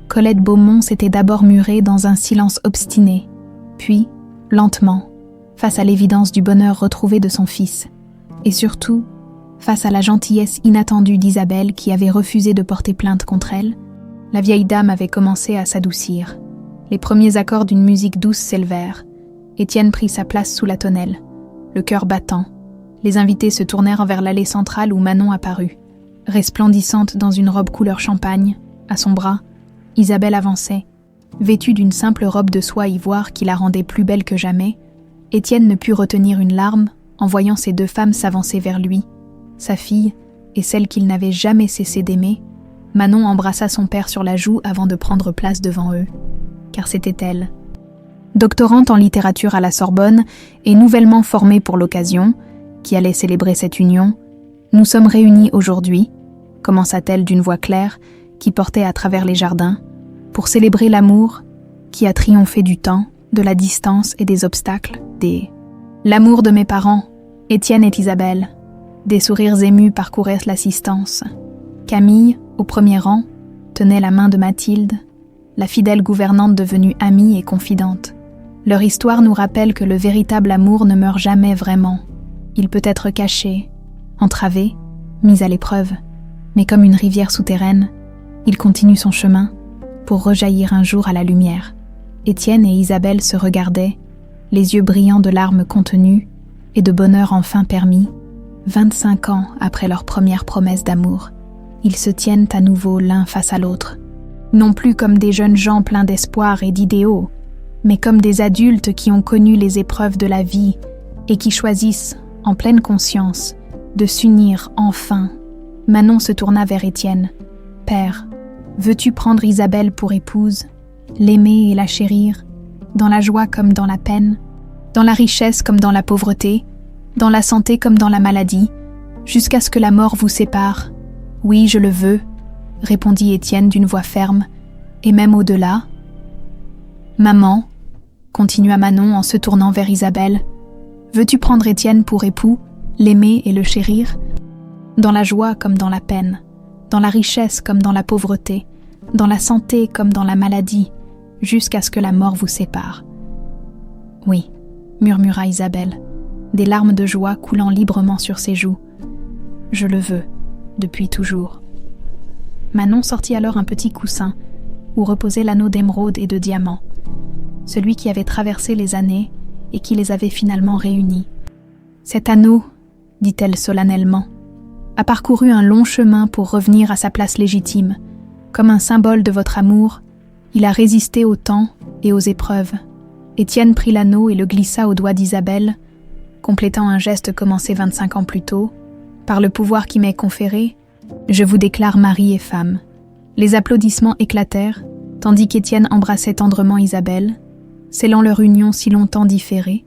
Colette Beaumont s'était d'abord murée dans un silence obstiné, puis, lentement, face à l'évidence du bonheur retrouvé de son fils, et surtout, face à la gentillesse inattendue d'Isabelle qui avait refusé de porter plainte contre elle, la vieille dame avait commencé à s'adoucir. Les premiers accords d'une musique douce s'élevèrent. Étienne prit sa place sous la tonnelle, le cœur battant. Les invités se tournèrent vers l'allée centrale où Manon apparut. Resplendissante dans une robe couleur champagne, à son bras, Isabelle avançait. Vêtue d'une simple robe de soie ivoire qui la rendait plus belle que jamais, Étienne ne put retenir une larme en voyant ces 2 femmes s'avancer vers lui, sa fille et celle qu'il n'avait jamais cessé d'aimer. Manon embrassa son père sur la joue avant de prendre place devant eux, car c'était elle. Doctorante en littérature à la Sorbonne et nouvellement formée pour l'occasion, qui allait célébrer cette union, « Nous sommes réunis aujourd'hui », commença-t-elle d'une voix claire, qui portait à travers les jardins, pour célébrer l'amour qui a triomphé du temps, de la distance et des obstacles, L'amour de mes parents, Étienne et Isabelle. Des sourires émus parcouraient l'assistance. Camille, au premier rang, tenait la main de Mathilde, la fidèle gouvernante devenue amie et confidente. Leur histoire nous rappelle que le véritable amour ne meurt jamais vraiment. Il peut être caché, entravé, mis à l'épreuve, mais comme une rivière souterraine, il continue son chemin pour rejaillir un jour à la lumière. Étienne et Isabelle se regardaient, les yeux brillants de larmes contenues et de bonheur enfin permis. 25 ans après leur première promesse d'amour, ils se tiennent à nouveau l'un face à l'autre, non plus comme des jeunes gens pleins d'espoir et d'idéaux, mais comme des adultes qui ont connu les épreuves de la vie et qui choisissent, en pleine conscience, de s'unir enfin. Manon se tourna vers Étienne. « Père, veux-tu prendre Isabelle pour épouse, l'aimer et la chérir, dans la joie comme dans la peine, dans la richesse comme dans la pauvreté, dans la santé comme dans la maladie, jusqu'à ce que la mort vous sépare? Oui, je le veux, répondit Étienne d'une voix ferme, et même au-delà. Maman, continua Manon en se tournant vers Isabelle, veux-tu prendre Étienne pour époux, l'aimer et le chérir, dans la joie comme dans la peine, dans la richesse comme dans la pauvreté, dans la santé comme dans la maladie, jusqu'à ce que la mort vous sépare? Oui, murmura Isabelle, des larmes de joie coulant librement sur ses joues. Je le veux, depuis toujours. Manon sortit alors un petit coussin où reposait l'anneau d'émeraude et de diamant, celui qui avait traversé les années et qui les avait finalement réunis. Cet anneau, dit-elle solennellement, a parcouru un long chemin pour revenir à sa place légitime. Comme un symbole de votre amour, il a résisté au temps et aux épreuves. Étienne prit l'anneau et le glissa au doigt d'Isabelle, complétant un geste commencé 25 ans plus tôt. Par le pouvoir qui m'est conféré, je vous déclare mari et femme. Les applaudissements éclatèrent, tandis qu'Étienne embrassait tendrement Isabelle, scellant leur union si longtemps différée.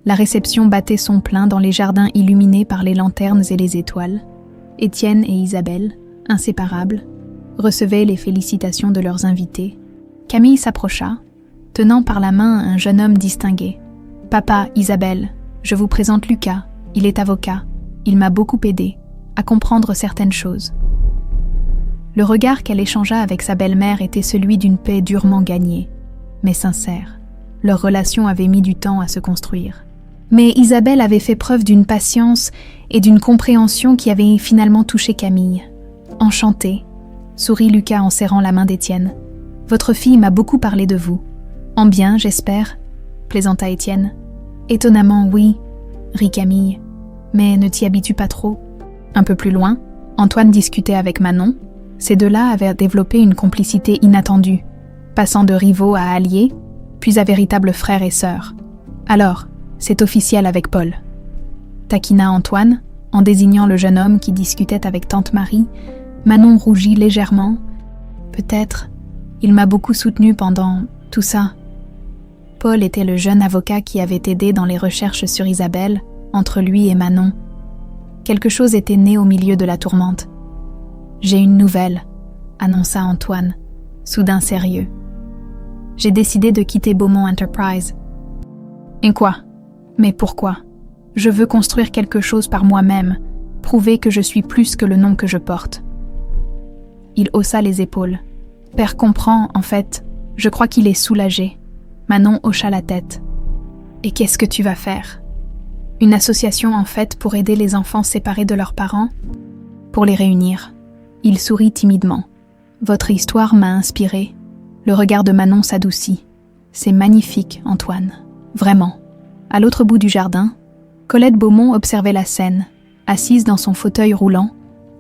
La réception battait son plein dans les jardins illuminés par les lanternes et les étoiles. Étienne et Isabelle, inséparables, recevaient les félicitations de leurs invités. Camille s'approcha, tenant par la main un jeune homme distingué. « Papa, Isabelle, je vous présente Lucas, il est avocat. Il m'a beaucoup aidé à comprendre certaines choses. » Le regard qu'elle échangea avec sa belle-mère était celui d'une paix durement gagnée, mais sincère. Leur relation avait mis du temps à se construire. Mais Isabelle avait fait preuve d'une patience et d'une compréhension qui avait finalement touché Camille. « Enchantée », sourit Lucas en serrant la main d'Étienne. « Votre fille m'a beaucoup parlé de vous. En bien, j'espère », plaisanta Étienne. « Étonnamment, oui », rit Camille. « Mais ne t'y habitue pas trop. » Un peu plus loin, Antoine discutait avec Manon. Ces deux-là avaient développé une complicité inattendue, passant de rivaux à alliés, puis à véritables frères et sœurs. « Alors, c'est officiel avec Paul. » Taquina Antoine, en désignant le jeune homme qui discutait avec tante Marie. Manon rougit légèrement. « Peut-être, il m'a beaucoup soutenue pendant tout ça. » Paul était le jeune avocat qui avait aidé dans les recherches sur Isabelle, entre lui et Manon. Quelque chose était né au milieu de la tourmente. « J'ai une nouvelle, » annonça Antoine, soudain sérieux. « J'ai décidé de quitter Beaumont Enterprise. » « Et quoi? Mais pourquoi? Je veux construire quelque chose par moi-même, prouver que je suis plus que le nom que je porte. » Il haussa les épaules. « Père comprend, en fait, je crois qu'il est soulagé. » Manon hocha la tête. « Et qu'est-ce que tu vas faire? Une association en fait pour aider les enfants séparés de leurs parents? Pour les réunir. » Il sourit timidement. « Votre histoire m'a inspiré. » Le regard de Manon s'adoucit. « C'est magnifique, Antoine. Vraiment. » À l'autre bout du jardin, Colette Beaumont observait la scène, assise dans son fauteuil roulant.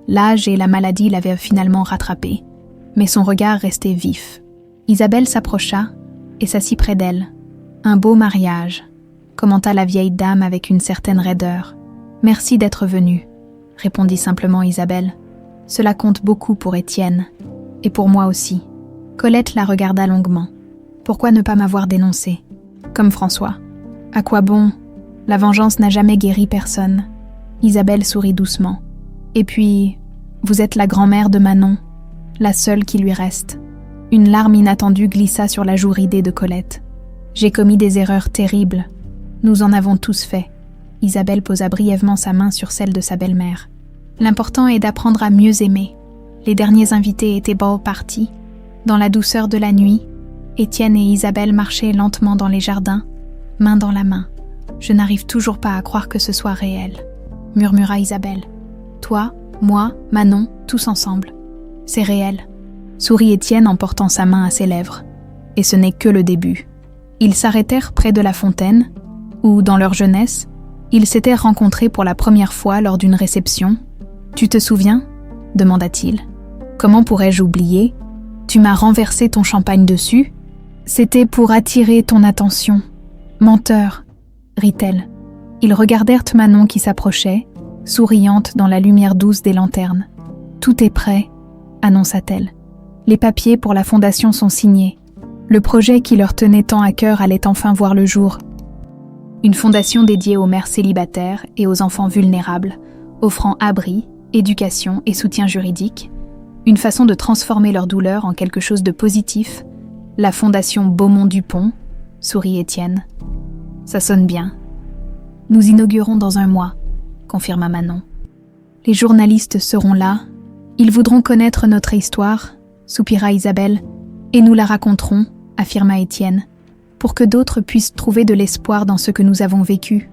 L'âge et la maladie l'avaient finalement rattrapée, mais son regard restait vif. Isabelle s'approcha et s'assit près d'elle. « Un beau mariage, » commenta la vieille dame avec une certaine raideur. « Merci d'être venue, » répondit simplement Isabelle. « Cela compte beaucoup pour Étienne, et pour moi aussi. » Colette la regarda longuement. « Pourquoi ne pas m'avoir dénoncée? Comme François. À quoi bon? La vengeance n'a jamais guéri personne. » Isabelle sourit doucement. « Et puis, vous êtes la grand-mère de Manon. la seule qui lui reste. Une larme inattendue glissa sur la joue ridée de Colette. J'ai commis des erreurs terribles. Nous en avons tous fait. Isabelle posa brièvement sa main sur celle de sa belle-mère. L'important est d'apprendre à mieux aimer. Les derniers invités étaient partis. Dans la douceur de la nuit, Étienne et Isabelle marchaient lentement dans les jardins, main dans la main. Je n'arrive toujours pas à croire que ce soit réel, murmura Isabelle. Toi, moi, Manon, tous ensemble. C'est réel, sourit Étienne en portant sa main à ses lèvres. Et ce n'est que le début. Ils s'arrêtèrent près de la fontaine, où, dans leur jeunesse, ils s'étaient rencontrés pour la première fois lors d'une réception. « Tu te souviens ?» demanda-t-il. « Comment pourrais-je oublier ? Tu m'as renversé ton champagne dessus. C'était pour attirer ton attention. Menteur, rit-elle. Ils regardèrent Manon qui s'approchait, souriante dans la lumière douce des lanternes. « Tout est prêt », annonça-t-elle. Les papiers pour la fondation sont signés. Le projet qui leur tenait tant à cœur allait enfin voir le jour. Une fondation dédiée aux mères célibataires et aux enfants vulnérables, offrant abri, éducation et soutien juridique. Une façon de transformer leur douleur en quelque chose de positif. La fondation Beaumont-Dupont, sourit Étienne. Ça sonne bien. Nous inaugurons dans 1 mois, confirma Manon. Les journalistes seront là. Ils voudront connaître notre histoire, soupira Isabelle, et nous la raconterons, affirma Étienne, pour que d'autres puissent trouver de l'espoir dans ce que nous avons vécu.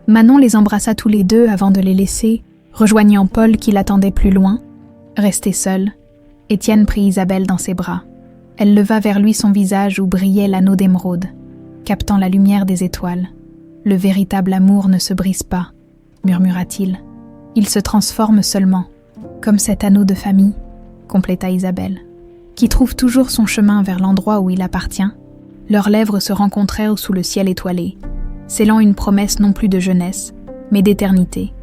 Manon les embrassa tous les deux avant de les laisser, rejoignant Paul qui l'attendait plus loin. Resté seul, Étienne prit Isabelle dans ses bras. Elle leva vers lui son visage où brillait l'anneau d'émeraude, captant la lumière des étoiles. « Le véritable amour ne se brise pas », murmura-t-il. « Il se transforme seulement, comme cet anneau de famille », compléta Isabelle, qui trouve toujours son chemin vers l'endroit où il appartient. Leurs lèvres se rencontrèrent sous le ciel étoilé, scellant une promesse non plus de jeunesse, mais d'éternité.